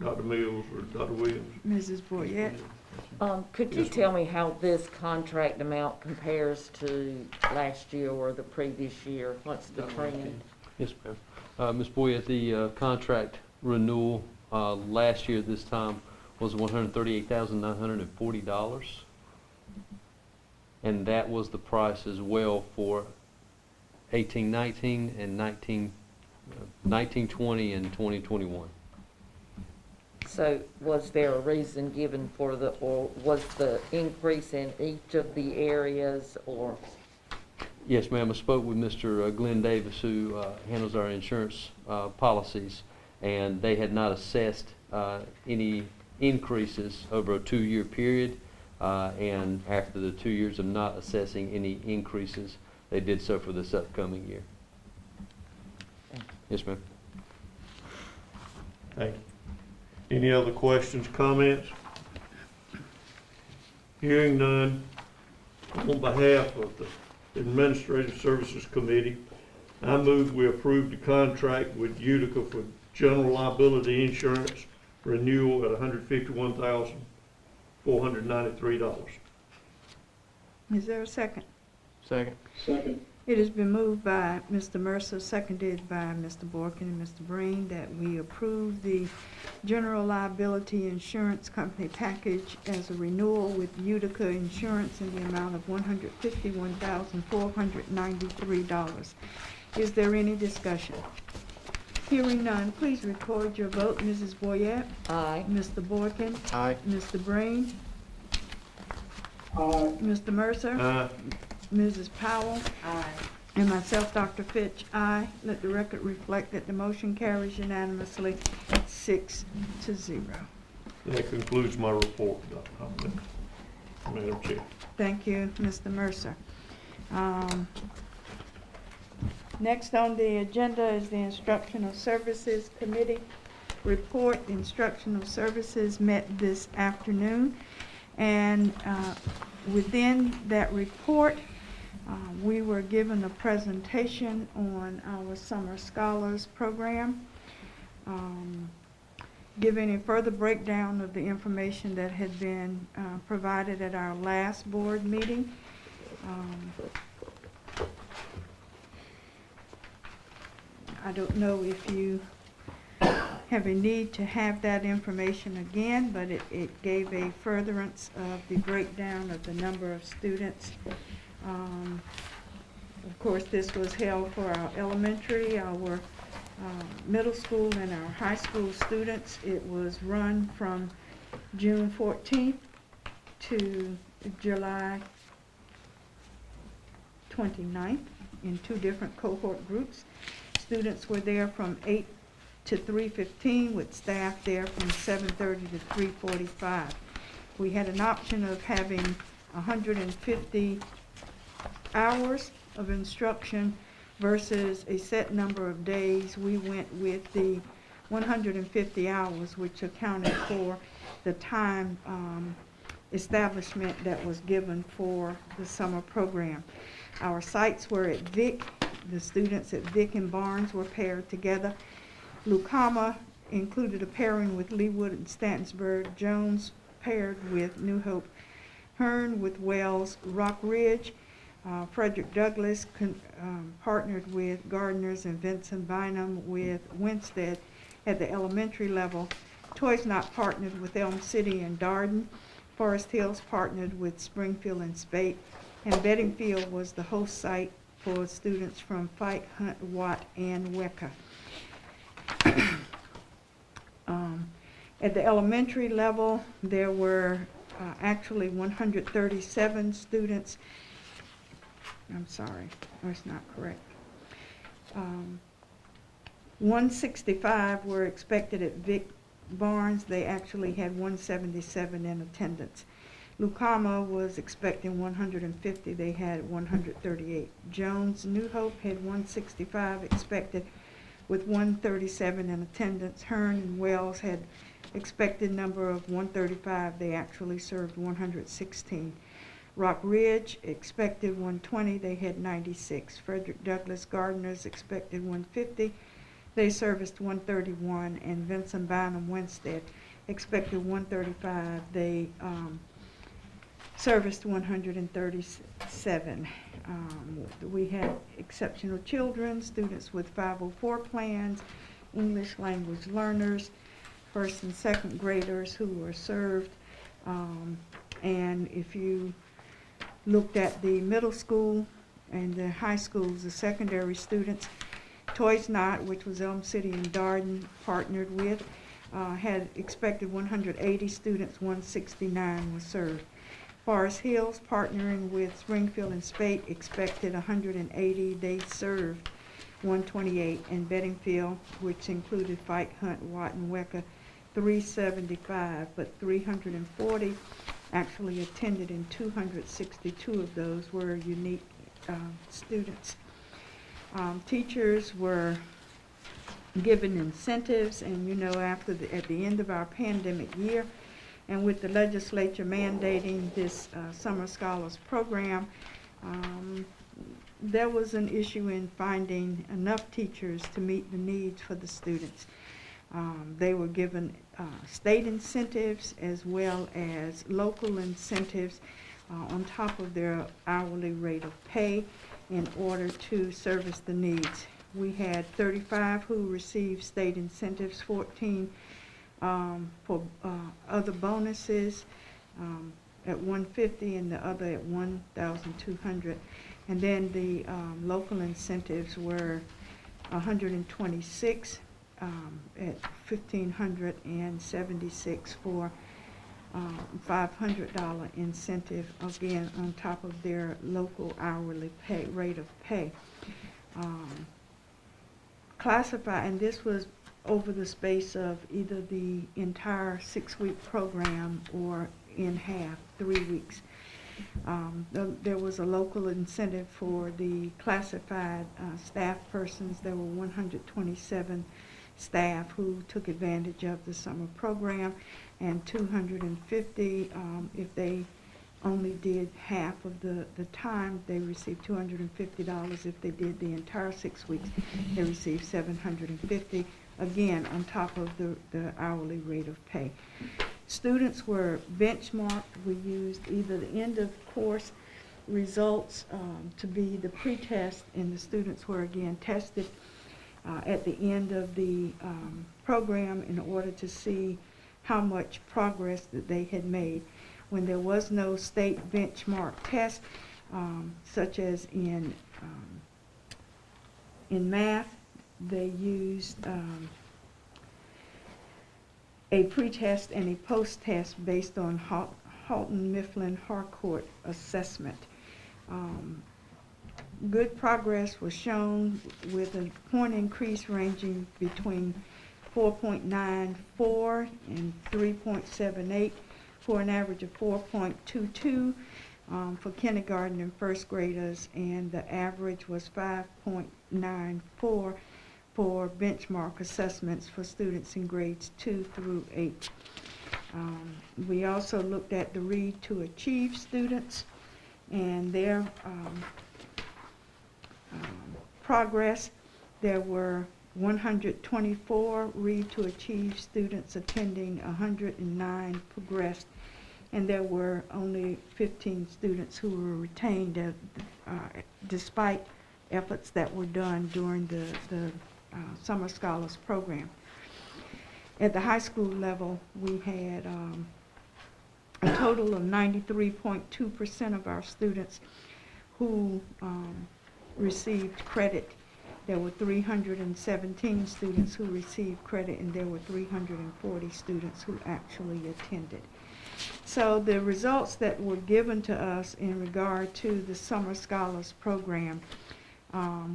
Dr. Mills or Dr. Williams? Mrs. Boyette? Could you tell me how this contract amount compares to last year or the previous year? What's the trend? Yes, ma'am. Ms. Boyette, the contract renewal last year this time was $138,940. And that was the price as well for 18-19 and 19-20 and 20-21. So was there a reason given for or was the increase in each of the areas, or? Yes, ma'am. I spoke with Mr. Glenn Davis, who handles our insurance policies, and they had not assessed any increases over a 2-year period. And after the 2 years of not assessing any increases, they did so for this upcoming year. Yes, ma'am. Thank you. Any other questions, comments? Hearing none, on behalf of the Administrative Services Committee, I move we approve the contract with Utica for general liability insurance renewal at $151,493. Is there a second? Second. It has been moved by Mr. Mercer, seconded by Mr. Borkin and Mr. Breen, that we approve the general liability insurance company package as a renewal with Utica Insurance in the amount of $151,493. Is there any discussion? Hearing none, please record your vote. Mrs. Boyette? Aye. Mr. Borkin? Aye. Mr. Breen? Aye. Mr. Mercer? Aye. Mrs. Powell? Aye. And myself, Dr. Fitch, aye. Let the record reflect that the motion carries unanimously, 6-0. That concludes my report, Madam Chair. Thank you, Mr. Mercer. Next on the agenda is the Instructional Services Committee report. The Instructional Services met this afternoon, and within that report, we were given a presentation on our Summer Scholars Program, giving a further breakdown of the information that had been provided at our last board meeting. I don't know if you have a need to have that information again, but it gave a furtherance of the breakdown of the number of students. Of course, this was held for our elementary, our middle school, and our high school students. It was run from June 14th to July 29th in 2 different cohort groups. Students were there from 8 to 3:15 with staff there from 7:30 to 3:45. We had an option of having 150 hours of instruction versus a set number of days. We went with the 150 hours, which accounted for the time establishment that was given for the summer program. Our sites were at Vic. The students at Vic and Barnes were paired together. Lucama included a pairing with Leawood and Stantonsburg. Jones paired with New Hope. Hearn with Wells. Rock Ridge. Frederick Douglass partnered with Gardners, and Vincent Bynum with Winstead at the elementary level. Toys Not partnered with Elm City and Darden. Forest Hills partnered with Springfield and Spate. And Beddingfield was the host site for students from Fike, Hunt, Watt, and Weka. At the elementary level, there were actually 137 students. I'm sorry, that's not correct. 165 were expected at Vic Barnes. They actually had 177 in attendance. Lucama was expecting 150. They had 138. Jones New Hope had 165 expected with 137 in attendance. Hearn and Wells had expected number of 135. They actually served 116. Rock Ridge expected 120. They had 96. Frederick Douglass Gardners expected 150. They serviced 131. And Vincent Bynum Winstead expected 135. They serviced 137. We had exceptional children, students with 504 plans, English language learners, first and second graders who were served. And if you looked at the middle school and the high schools, the secondary students, Toys Not, which was Elm City and Darden, partnered with. had expected 180 students, 169 were served. Forest Hills, partnering with Springfield and Spate, expected 180, they served 128, and Bedingfield, which included Fight, Hunt, Watt, and Wecker, 375, but 340 actually attended, and 262 of those were unique students. Teachers were given incentives, and you know, at the end of our pandemic year, and with the legislature mandating this Summer Scholars Program, there was an issue in finding enough teachers to meet the needs for the students. They were given state incentives as well as local incentives on top of their hourly rate of pay in order to service the needs. We had 35 who received state incentives, 14 for other bonuses at $150 and the other at $1,200. And then the local incentives were 126 at $1,500 and 76 for $500 incentive, again on top of their local hourly rate of pay. Classify, and this was over the space of either the entire 6-week program or in half, 3 weeks. There was a local incentive for the classified staff persons. There were 127 staff who took advantage of the summer program, and 250 if they only did half of the time, they received $250. If they did the entire 6 weeks, they received $750, again on top of the hourly rate of pay. Students were benchmarked. We used either the end of course results to be the pretest, and the students were again tested at the end of the program in order to see how much progress that they had made. When there was no state benchmark test, such as in math, they used a pretest and a post-test based on Halton, Mifflin, Harcourt assessment. Good progress was shown with a point increase ranging between 4.94 and 3.78 for an average of 4.22 for kindergarten and first graders, and the average was 5.94 for benchmark assessments for students in grades 2 through 8. We also looked at the Read to Achieve students and their progress. There were 124 Read to Achieve students attending, 109 progressed, and there were only 15 students who were retained despite efforts that were done during the Summer Scholars Program. At the high school level, we had a total of 93.2% of our students who received credit. There were 317 students who received credit, and there were 340 students who actually attended. So the results that were given to us in regard to the Summer Scholars Program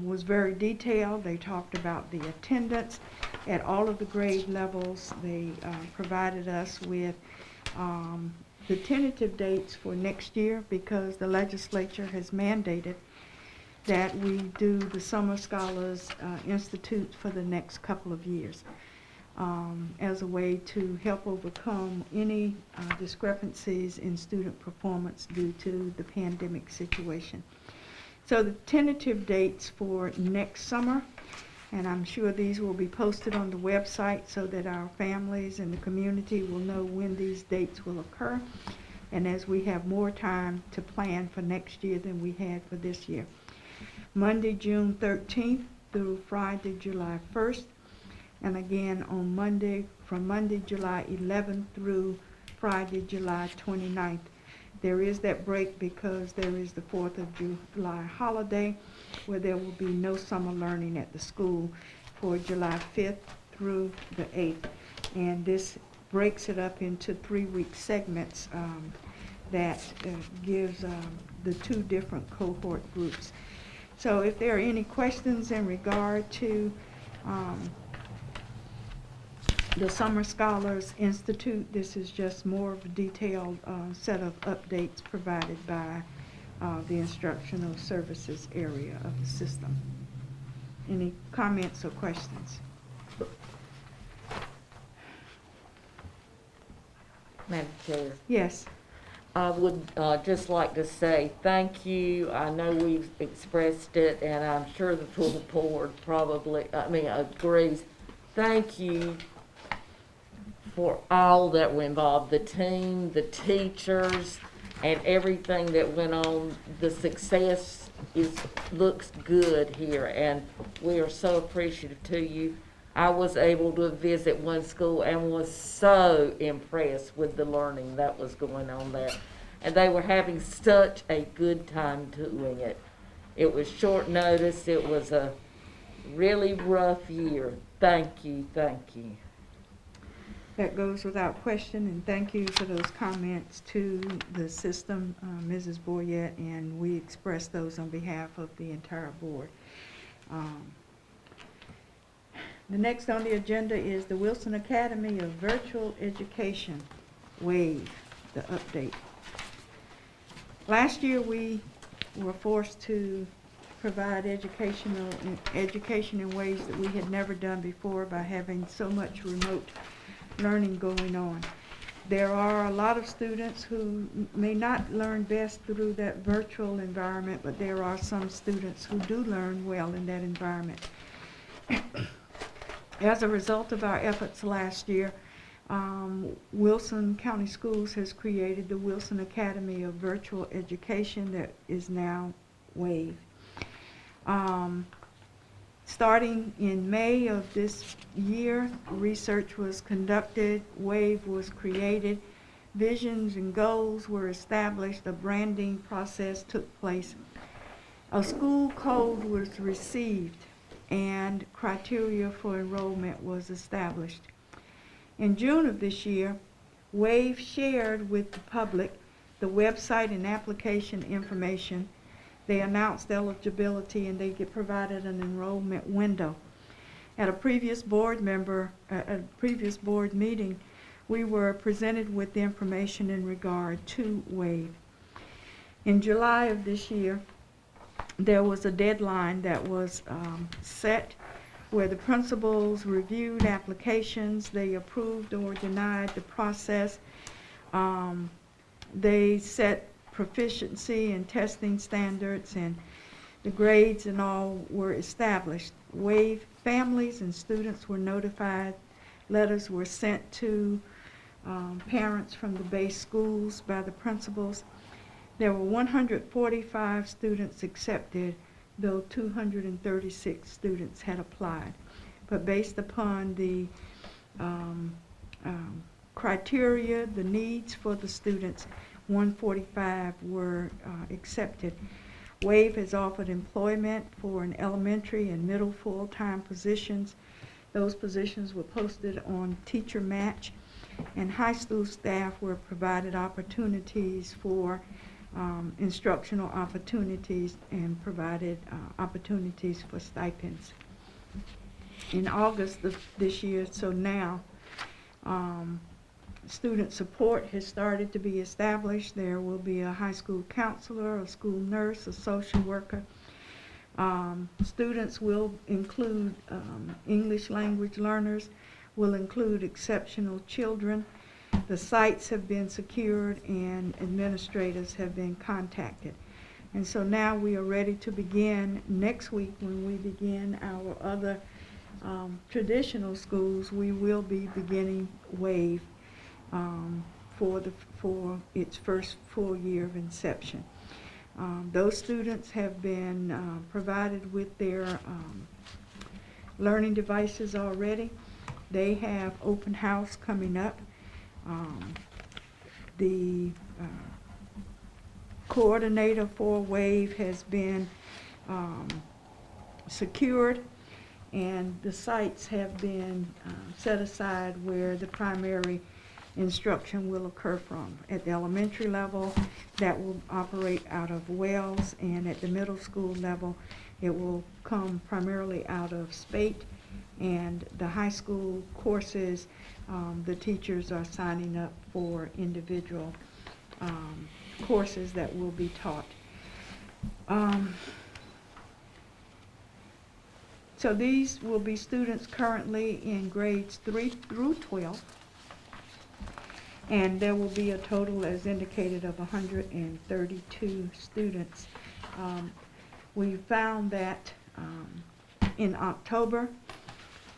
was very detailed. They talked about the attendance at all of the grade levels. They provided us with the tentative dates for next year, because the legislature has mandated that we do the Summer Scholars Institute for the next couple of years as a way to help overcome any discrepancies in student performance due to the pandemic situation. So the tentative dates for next summer, and I'm sure these will be posted on the website so that our families and the community will know when these dates will occur, and as we have more time to plan for next year than we had for this year. Monday, June 13th through Friday, July 1st, and again on Monday, from Monday, July 11th through Friday, July 29th. There is that break because there is the 4th of July holiday, where there will be no summer learning at the school for July 5th through the 8th. And this breaks it up into 3-week segments that gives the 2 different cohort groups. So if there are any questions in regard to the Summer Scholars Institute, this is just more of a detailed set of updates provided by the instructional services area of the system. Any comments or questions? Madam Chair, Yes. I would just like to say thank you. I know we've expressed it, and I'm sure the full board probably, agrees. Thank you for all that were involved, the team, the teachers, and everything that went on. The success looks good here, and we are so appreciative to you. I was able to visit one school and was so impressed with the learning that was going on there. And they were having such a good time doing it. It was short notice. It was a really rough year. Thank you, thank you. That goes without question, and thank you for those comments to the system, Mrs. Boyette, and we express those on behalf of the entire board. The next on the agenda is the Wilson Academy of Virtual Education, WAVE, the update. Last year we were forced to provide education in ways that we had never done before by having so much remote learning going on. There are a lot of students who may not learn best through that virtual environment, but there are some students who do learn well in that environment. As a result of our efforts last year, Wilson County Schools has created the Wilson Academy of Virtual Education that is now WAVE. Starting in May of this year, research was conducted, WAVE was created, visions and goals were established, a branding process took place, a school code was received, and criteria for enrollment was established. In June of this year, WAVE shared with the public the website and application information. They announced eligibility and they provided an enrollment window. At a previous board meeting, we were presented with the information in regard to WAVE. In July of this year, there was a deadline that was set where the principals reviewed applications, they approved or denied the process. They set proficiency and testing standards, and the grades and all were established. WAVE families and students were notified. Letters were sent to parents from the base schools by the principals. There were 145 students accepted, though 236 students had applied. But based upon the criteria, the needs for the students, 145 were accepted. WAVE has offered employment for an elementary and middle full-time positions. Those positions were posted on Teacher Match, and high school staff were provided opportunities for instructional opportunities and provided opportunities for stipends. In August of this year, so now, student support has started to be established. There will be a high school counselor, a school nurse, a social worker. Students will include English language learners, will include exceptional children. The sites have been secured and administrators have been contacted. And so now we are ready to begin next week when we begin our other traditional schools. We will be beginning WAVE for its first full year of inception. Those students have been provided with their learning devices already. They have open house coming up. The coordinator for WAVE has been secured, and the sites have been set aside where the primary instruction will occur from. At the elementary level, that will operate out of Wells, and at the middle school level, it will come primarily out of Spate. And the high school courses, the teachers are signing up for individual courses that will be taught. So these will be students currently in grades 3 through 12. And there will be a total, as indicated, of 132 students. We found that in October,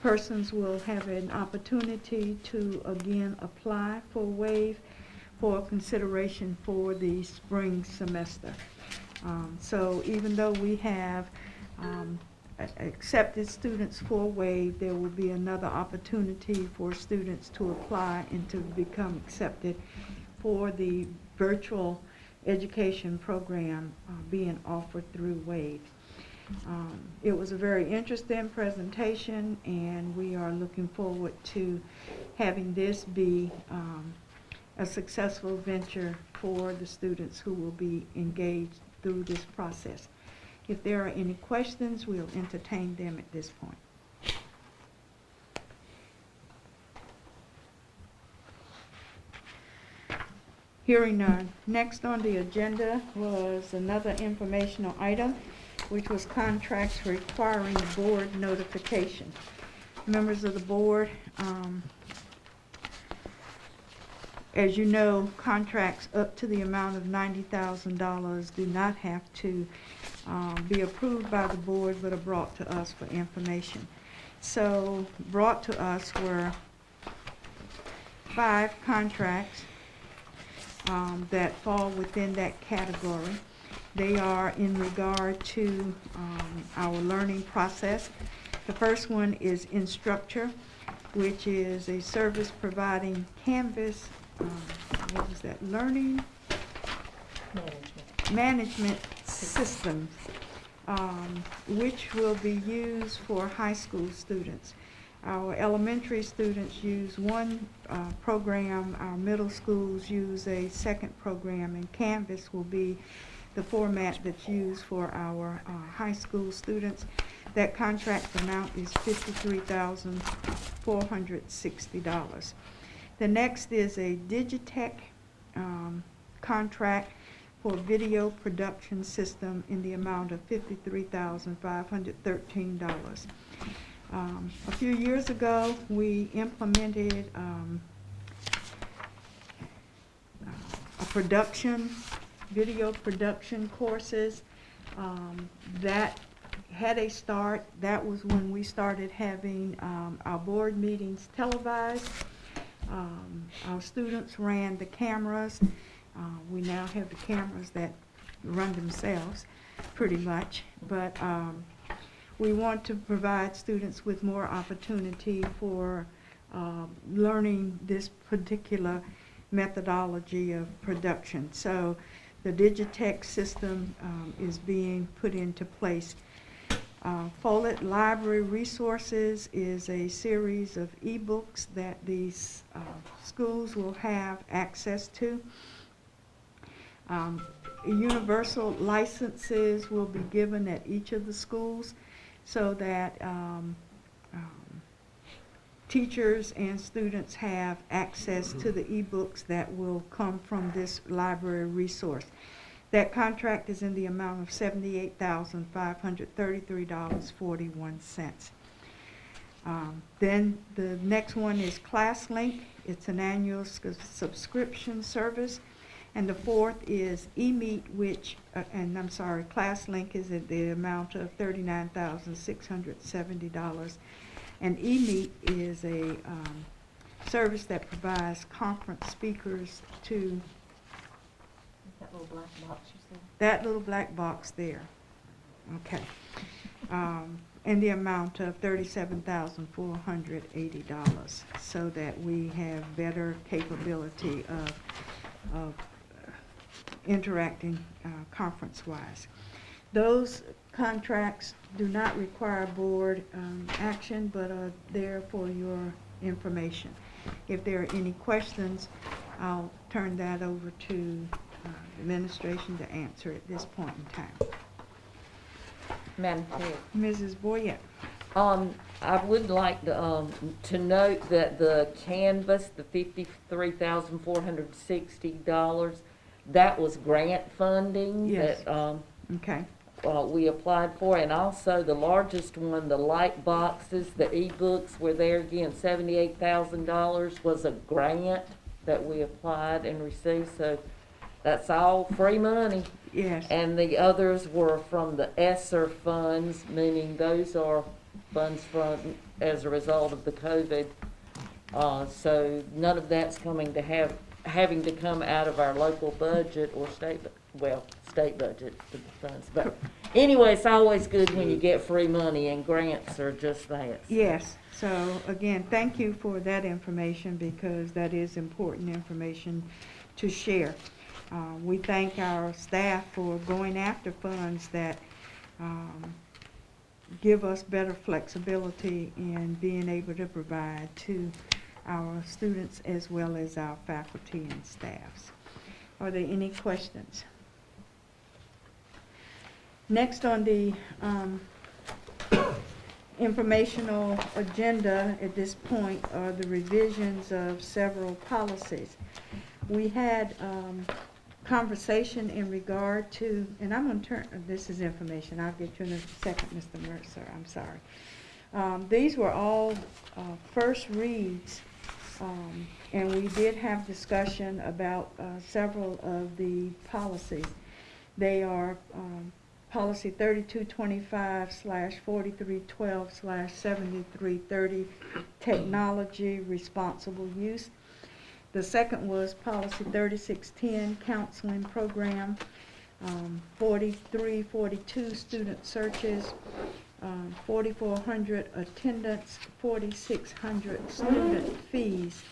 persons will have an opportunity to again apply for WAVE for consideration for the spring semester. So even though we have accepted students for WAVE, there will be another opportunity for students to apply and to become accepted for the virtual education program being offered through WAVE. It was a very interesting presentation, and we are looking forward to having this be a successful venture for the students who will be engaged through this process. If there are any questions, we'll entertain them at this point. Hearing none. Next on the agenda was another informational item, which was contracts requiring board notification. Members of the board, as you know, contracts up to the amount of $90,000 do not have to be approved by the board, but are brought to us for information. So brought to us were 5 contracts that fall within that category. They are in regard to our learning process. The first one is Instructure, which is a service providing Canvas, what was that, learning management systems, which will be used for high school students. Our elementary students use one program, our middle schools use a second program, and Canvas will be the format that's used for our high school students. That contract amount is $53,460. The next is a Digitech contract for video production system in the amount of $53,513. A few years ago, we implemented video production courses that had a start. That was when we started having our board meetings televised. Our students ran the cameras. We now have the cameras that run themselves pretty much, but we want to provide students with more opportunity for learning this particular methodology of production. So the Digitech system is being put into place. Follett Library Resources is a series of e-books that these schools will have access to. Universal licenses will be given at each of the schools so that teachers and students have access to the e-books that will come from this library resource. That contract is in the amount of $78,533.41. Then the next one is ClassLink. It's an annual subscription service. And the fourth is eMeet, which, ClassLink is at the amount of $39,670. And eMeet is a service that provides conference speakers to That little black box you said? that little black box there. Okay. In the amount of $37,480, so that we have better capability of interacting conference-wise. Those contracts do not require board action, but are there for your information. If there are any questions, I'll turn that over to administration to answer at this point in time. Madam Chair. Mrs. Boyette. I would like to note that the canvas, the $53,460, that was grant funding. Yes. That, Okay. we applied for, and also the largest one, the light boxes, the e-books were there again, $78,000 was a grant that we applied and received, so that's all free money. Yes. And the others were from the ESSER funds, meaning those are funds from, as a result of the COVID. So none of that's having to come out of our local budget or state budget funds. But anyway, it's always good when you get free money, and grants are just that. Yes. So again, thank you for that information, because that is important information to share. We thank our staff for going after funds that give us better flexibility in being able to provide to our students as well as our faculty and staffs. Are there any questions? Next on the informational agenda at this point are the revisions of several policies. We had conversation in regard to, and I'm going to turn, this is information, I'll get you in a second, Mr. Mercer, I'm sorry. These were all first reads, and we did have discussion about several of the policies. They are policy 3225/4312/7330, technology responsible use. The second was policy 3610, counseling program, 4342, student searches, 4400, attendance, 4600, student fees.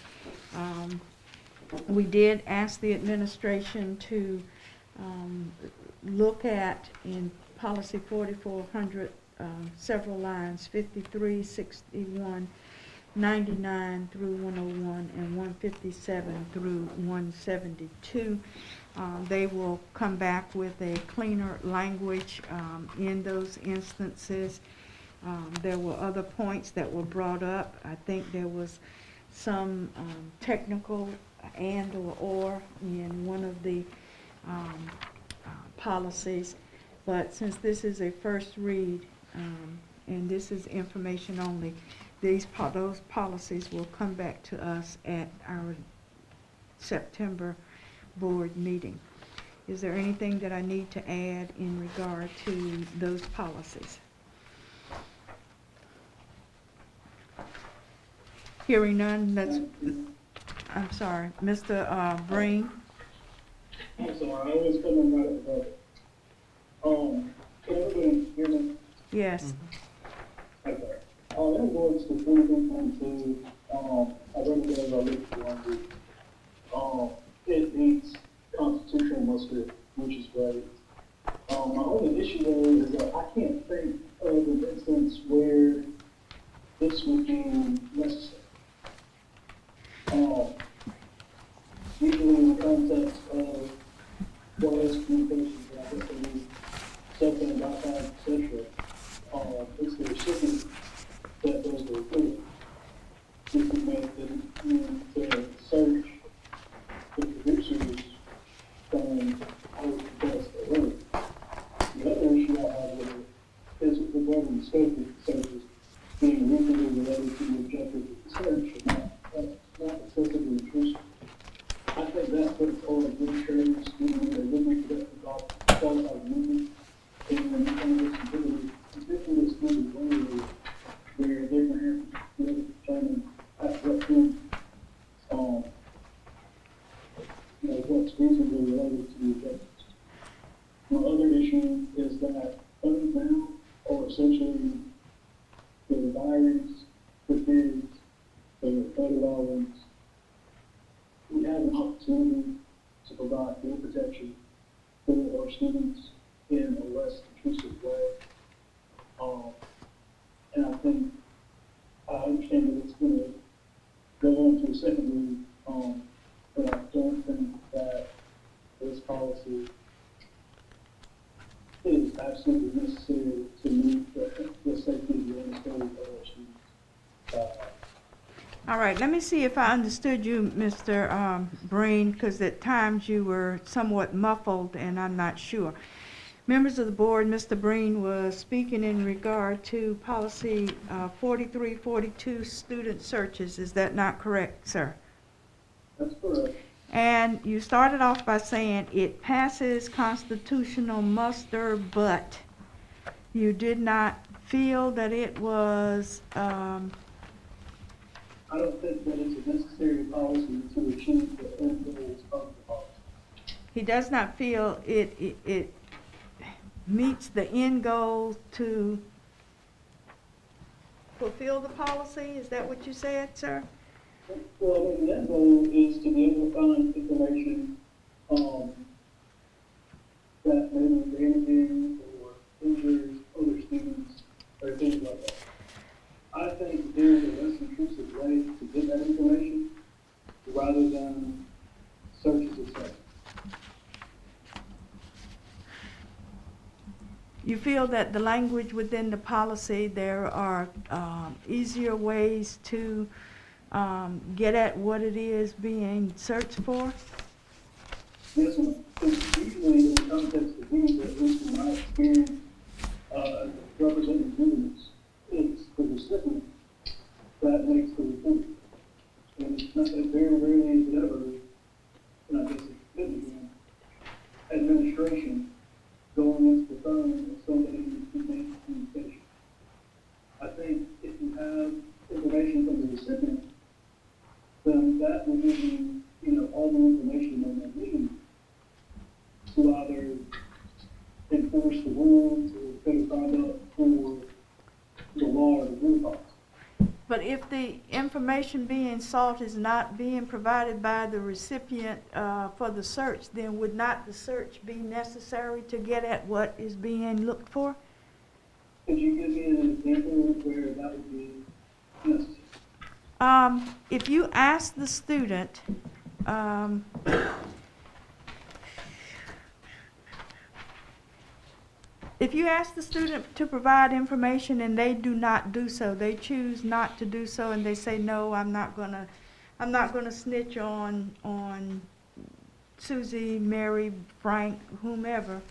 We did ask the administration to look at, in policy 4400, several lines, 53, 61, 99 through 101, and 157 through 172. They will come back with a cleaner language in those instances. There were other points that were brought up. I think there was some technical and or in one of the policies, but since this is a first read and this is information only, those policies will come back to us at our September board meeting. Is there anything that I need to add in regard to those policies? Hearing none, I'm sorry, Mr. Breen. I'm sorry, I was coming right at the can everybody hear me? Yes. Okay. In regards to 2022, I recommend I look for it meets constitutional muster, which is great. My only issue though is that I can't think of an instance where this would be necessary. Usually in the context of wireless communications, and I think they need something about that, etc. It's the recipient that does the recording. This would make it to search the producers from how to test the work. The other issue I have with it is regarding the scope of the searches being reasonably related to the objective of the search and not excessively intrusive. I think that puts all administrators, even when they're looking for that qualified movement, and when you kind of ridiculous moving way where they're going to have to be able to determine at what point, what's reasonably related to the objectives. My other issue is that funds now are essentially the diaries, the bids, the photo albums. We have an opportunity to provide more protection for our students in a less intrusive way. And I think, I understand that it's gonna go on to a second read, but I don't think that this policy is absolutely necessary to meet the safety of the understanding of our students. All right, let me see if I understood you, Mr. Breen, because at times you were somewhat muffled and I'm not sure. Members of the board, Mr. Breen was speaking in regard to policy 4342, student searches. Is that not correct, sir? That's correct. And you started off by saying it passes constitutional muster, but you did not feel that it was, I don't think that it's a necessary policy to achieve the end goals of the policy. he does not feel it meets the end goal to fulfill the policy? Is that what you said, sir? Well, I mean, the end goal is to be able to find information, that maybe damages or injures other students or things like that. I think there's a less intrusive way to get that information rather than searches itself. You feel that the language within the policy, there are easier ways to get at what it is being searched for? Yes, ma'am. Because usually in the context of things, at least in my experience, representing students, it's the recipient that makes the report. And it's not that very rarely is it ever, and I guess it could be, administration going into the phone of somebody who makes communication. I think if you have information from the recipient, then that will give you, all the information that they need to either enforce the rules or code of conduct for the law or the rule policy. But if the information being sought is not being provided by the recipient for the search, then would not the search be necessary to get at what is being looked for? Could you give me an example where that would be necessary? If you ask the student, if you ask the student to provide information and they do not do so, they choose not to do so, and they say, no, I'm not gonna snitch on Susie, Mary, Frank, whomever,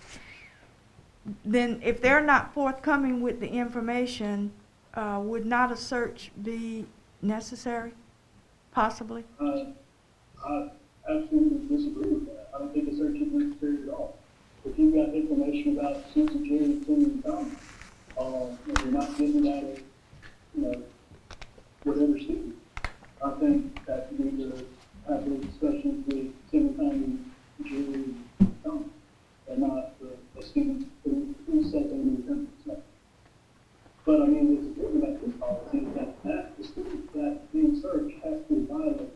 then if they're not forthcoming with the information, would not a search be necessary, possibly? I absolutely disagree with that. I don't think a search is necessary at all. If you've got information about Susan, Jerry, Tim, and Tom, if you're not giving that to, whatever student, I think that you need to have those discussions with Tim, Tom, and Jerry, and Tom, and not a student who's set under the template. But I mean, what's important about this policy is that the student that being searched has to violate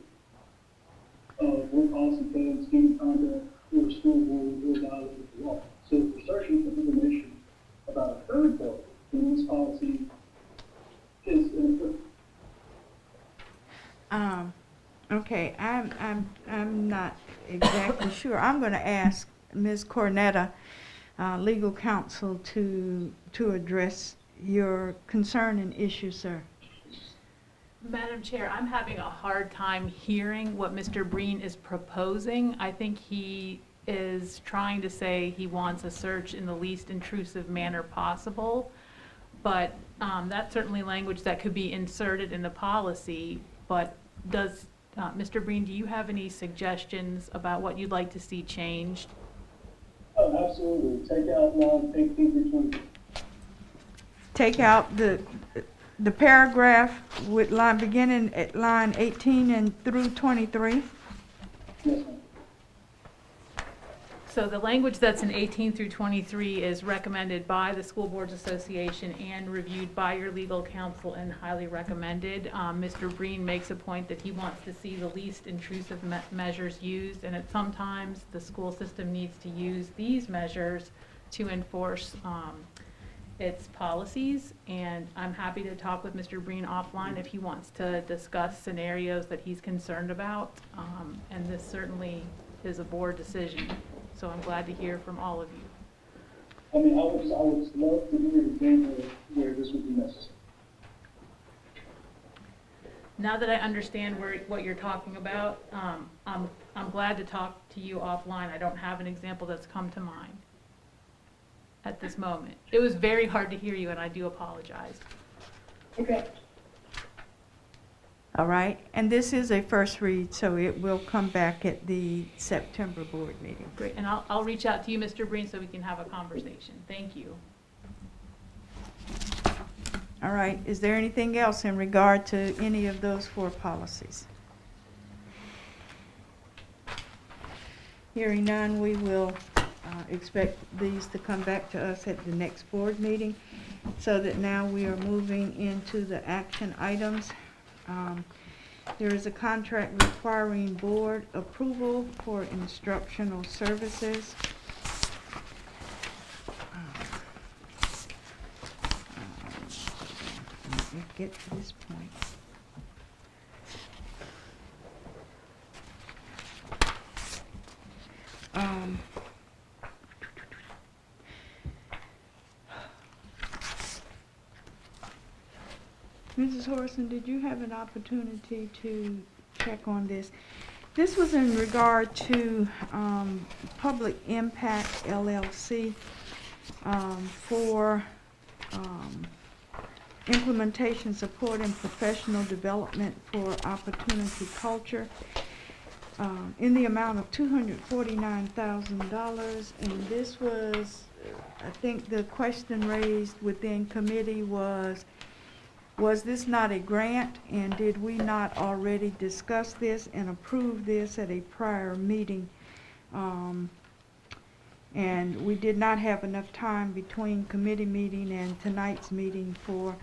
board policy code, student conduct, or school board, or violate the law. So if we're searching for information about a third party, then this policy is inapplicable. Okay, I'm not exactly sure. I'm going to ask Ms. Cornetta, legal counsel, to address your concern and issue, sir. Madam Chair, I'm having a hard time hearing what Mr. Breen is proposing. I think he is trying to say he wants a search in the least intrusive manner possible, but that's certainly language that could be inserted in the policy. But does, Mr. Breen, do you have any suggestions about what you'd like to see changed? Oh, absolutely. Take out line 18 through 20. Take out the paragraph with line beginning at line 18 and through 23. Yes, ma'am. So the language that's in 18 through 23 is recommended by the School Boards Association and reviewed by your legal counsel and highly recommended. Mr. Breen makes a point that he wants to see the least intrusive measures used, and sometimes the school system needs to use these measures to enforce its policies. And I'm happy to talk with Mr. Breen offline if he wants to discuss scenarios that he's concerned about. And this certainly is a board decision. So I'm glad to hear from all of you. I mean, I would love to hear examples where this would be necessary. Now that I understand what you're talking about, I'm glad to talk to you offline. I don't have an example that's come to mind at this moment. It was very hard to hear you, and I do apologize. Okay. All right, and this is a first read, so it will come back at the September board meeting. Great, and I'll reach out to you, Mr. Breen, so we can have a conversation. Thank you. All right, is there anything else in regard to any of those 4 policies? Hearing none, we will expect these to come back to us at the next board meeting, so that now we are moving into the action items. There is a contract requiring board approval for instructional services. Let me get to this point. Mrs. Horson, did you have an opportunity to check on this? This was in regard to Public Impact LLC for implementation support and professional development for opportunity culture in the amount of $249,000. And this was, I think the question raised within committee was this not a grant, and did we not already discuss this and approve this at a prior meeting? And we did not have enough time between committee meeting and tonight's meeting for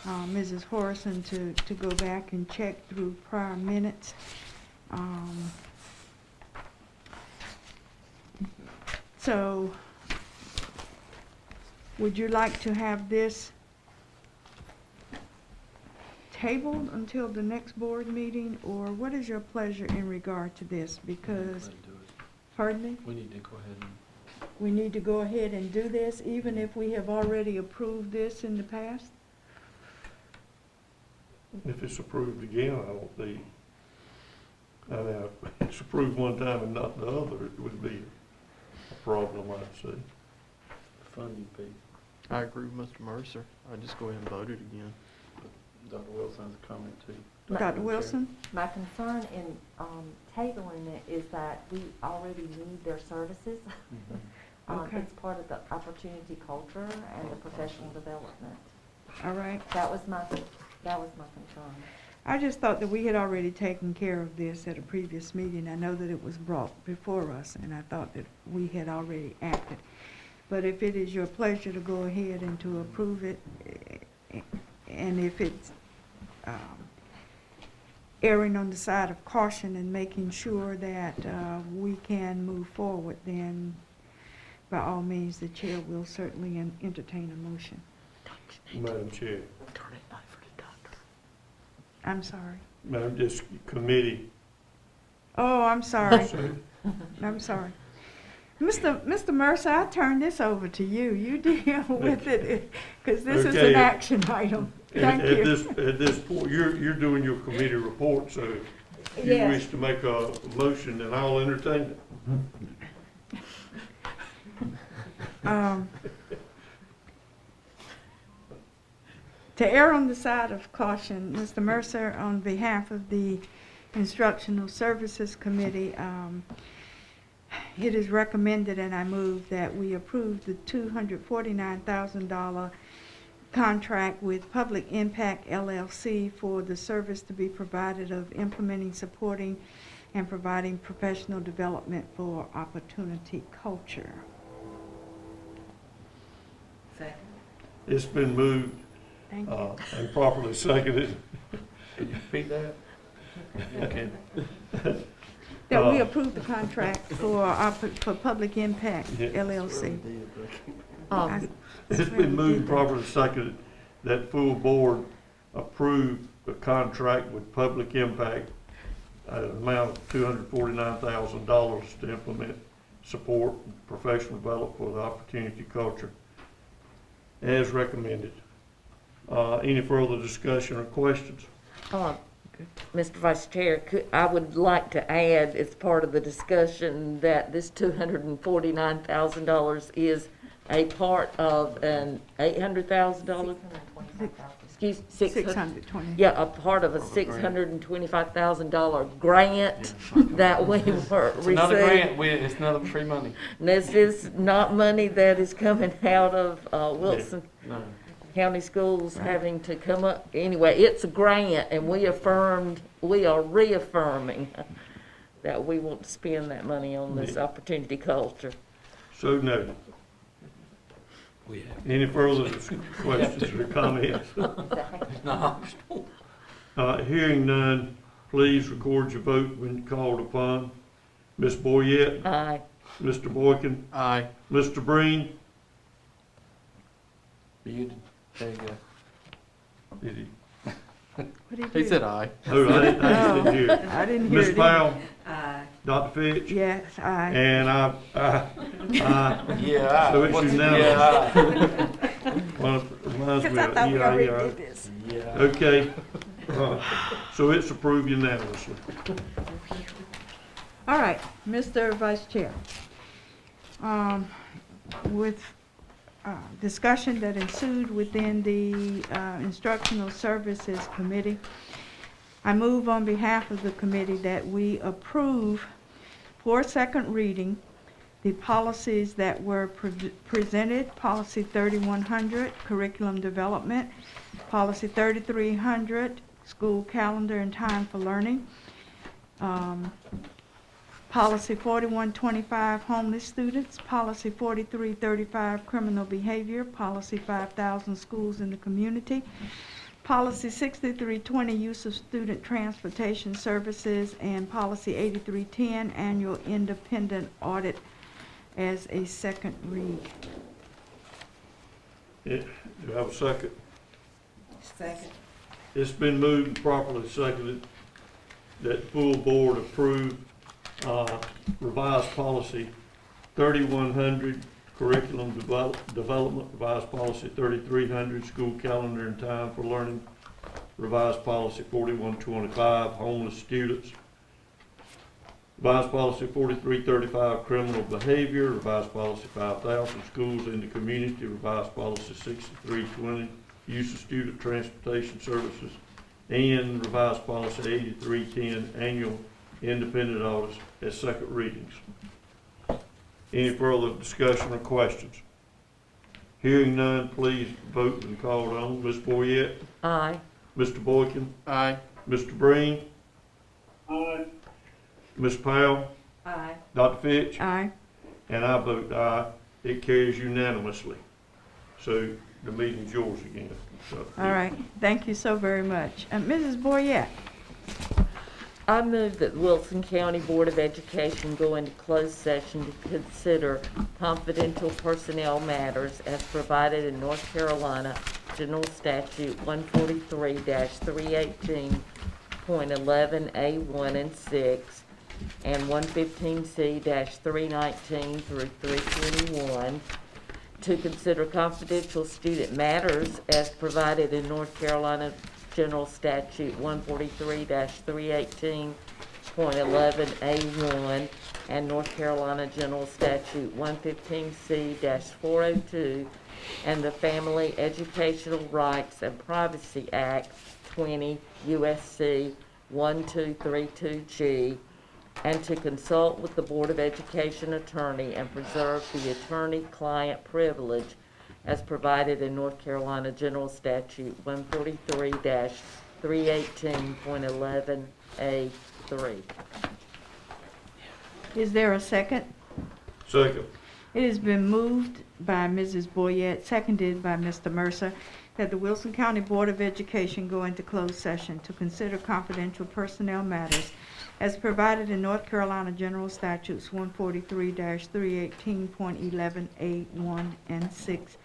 Mrs. Horson to go back and check through prior minutes. So, would you like to have this tabled until the next board meeting, or what is your pleasure in regard to this? Because, pardon me? We need to go ahead and. We need to go ahead and do this, even if we have already approved this in the past? If it's approved again, I don't see, I mean, if it's approved one time and not the other, it would be a problem, I'd say. Funding piece. I agree with Mr. Mercer. I'd just go ahead and vote it again. Dr. Wilson has a comment too. Dr. Wilson? My concern in tabling it is that we already need their services. Okay. It's part of the opportunity culture and the professional development. All right. That was my concern. I just thought that we had already taken care of this at a previous meeting. I know that it was brought before us, and I thought that we had already acted. But if it is your pleasure to go ahead and to approve it, and if it's erring on the side of caution and making sure that we can move forward, then by all means, the chair will certainly entertain a motion. Madam Chair, I'm sorry. Madam, this committee. Oh, I'm sorry. I'm sorry. Mr. Mercer, I turn this over to you. You deal with it, because this is an action item. Thank you. At this point, you're doing your committee report, so if you wish to make a motion, then I'll entertain it. To err on the side of caution, Mr. Mercer, on behalf of the Instructional Services Committee, it is recommended, and I move that we approve the $249,000 contract with Public Impact LLC for the service to be provided of implementing, supporting, and providing professional development for opportunity culture. Second. It's been moved Thank you. and properly seconded. Can you repeat that? Okay. That we approve the contract for Public Impact Yeah. LLC. Um, It's been moved and properly seconded that full board approve the contract with Public Impact at an amount of $249,000 to implement support and professional development for the opportunity culture as recommended. Any further discussion or questions? Mr. Vice Chair, I would like to add as part of the discussion that this $249,000 is a part of an $800,000, excuse, $620,000. Yeah, a part of a $625,000 grant that we were It's another receiving. grant, it's another free money. This is not money that is coming out of Wilson No. County Schools having to come up. Anyway, it's a grant, and we are reaffirming that we want to spend that money on this opportunity culture. So noted. Any further questions or comments? Hearing none, please record your vote when called upon. Ms. Boyette? Aye. Mr. Boykin? Aye. Mr. Breen? Muted. There you go. Did he? He said aye. Oh, I didn't hear it. I didn't hear it Ms. either. Powell? Aye. Dr. Fitch? Yes, aye. And I. Yeah, So it's What's it? unanimous. Yeah, Well, it reminds me Because I of thought we already EIEI. did this. Yeah. Okay. So it's approved unanimously. All right, Mr. Vice Chair. With discussion that ensued within the Instructional Services Committee, I move on behalf of the committee that we approve for second reading the policies that were presented: Policy 3100, Curriculum Development; Policy 3300, School Calendar and Time for Learning; Policy 4125, Homeless Students; Policy 4335, Criminal Behavior; Policy 5000, Schools in the Community; Policy 6320, Use of Student Transportation Services; and Policy 8310, Annual Independent Audit, as a second read. Yeah, do I have a second? Second. It's been moved and properly seconded that full board approve revised policy 3100, curriculum development, revised policy 3300, school calendar and time for learning, revised policy 4125, homeless students, revised policy 4335, criminal behavior, revised policy 5000, schools in the community, revised policy 6320, use of student transportation services, and revised policy 8310, annual independent audits as second readings. Any further discussion or questions? Hearing none, please vote when called on. Ms. Boyette? Aye. Mr. Boykin? Aye. Mr. Breen? Aye. Ms. Powell? Aye. Dr. Fitch? Aye. And I vote aye. It carries unanimously. So the meeting's yours again. So- All right, thank you so very much. Mrs. Boyette? I move that the Wilson County Board of Education go into closed session to consider confidential personnel matters as provided in North Carolina General Statute 143-318.11A1 and 6 and 115C-319 through 321, to consider confidential student matters as provided in North Carolina General Statute 143-318.11A1 and North Carolina General Statute 115C-402 and the Family Educational Rights and Privacy Act 20 U.S.C. 1232G, and to consult with the Board of Education attorney and preserve the attorney-client privilege as provided in North Carolina General Statute 143-318.11A3. Is there a second? Second. It has been moved by Mrs. Boyette, seconded by Mr. Mercer, that the Wilson County Board of Education go into closed session to consider confidential personnel matters as provided in North Carolina General Statutes 143-318.11A1 and 6,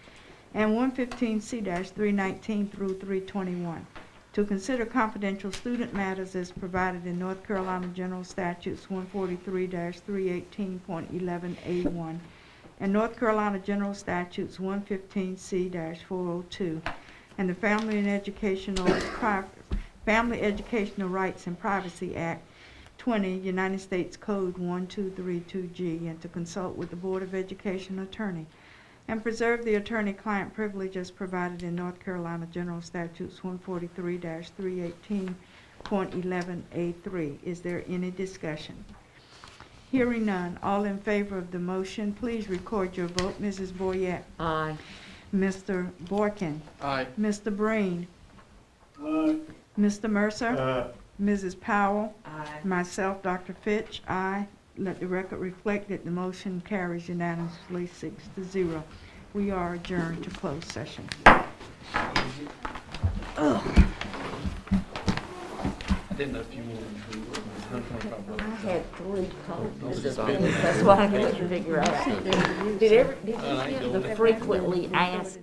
and 115C-319 through 321. To consider confidential student matters as provided in North Carolina General Statutes 143-318.11A1 and North Carolina General Statutes 115C-402, and the Family Educational Rights and Privacy Act 20, United States Code 1232G, and to consult with the Board of Education attorney, and preserve the attorney-client privilege as provided in North Carolina General Statutes 143-318.11A3. Is there any discussion? Hearing none, all in favor of the motion, please record your vote. Mrs. Boyette. Aye. Mr. Boykin. Aye. Mr. Breen. Aye. Mr. Mercer. Aye. Mrs. Powell. Aye. Myself, Dr. Fitch, aye. Let the record reflect that the motion carries unanimously 6-0. We are adjourned to closed session. I didn't know if you wanted to. I had 3 copies of things, that's why I couldn't figure out. Did you get the frequently asked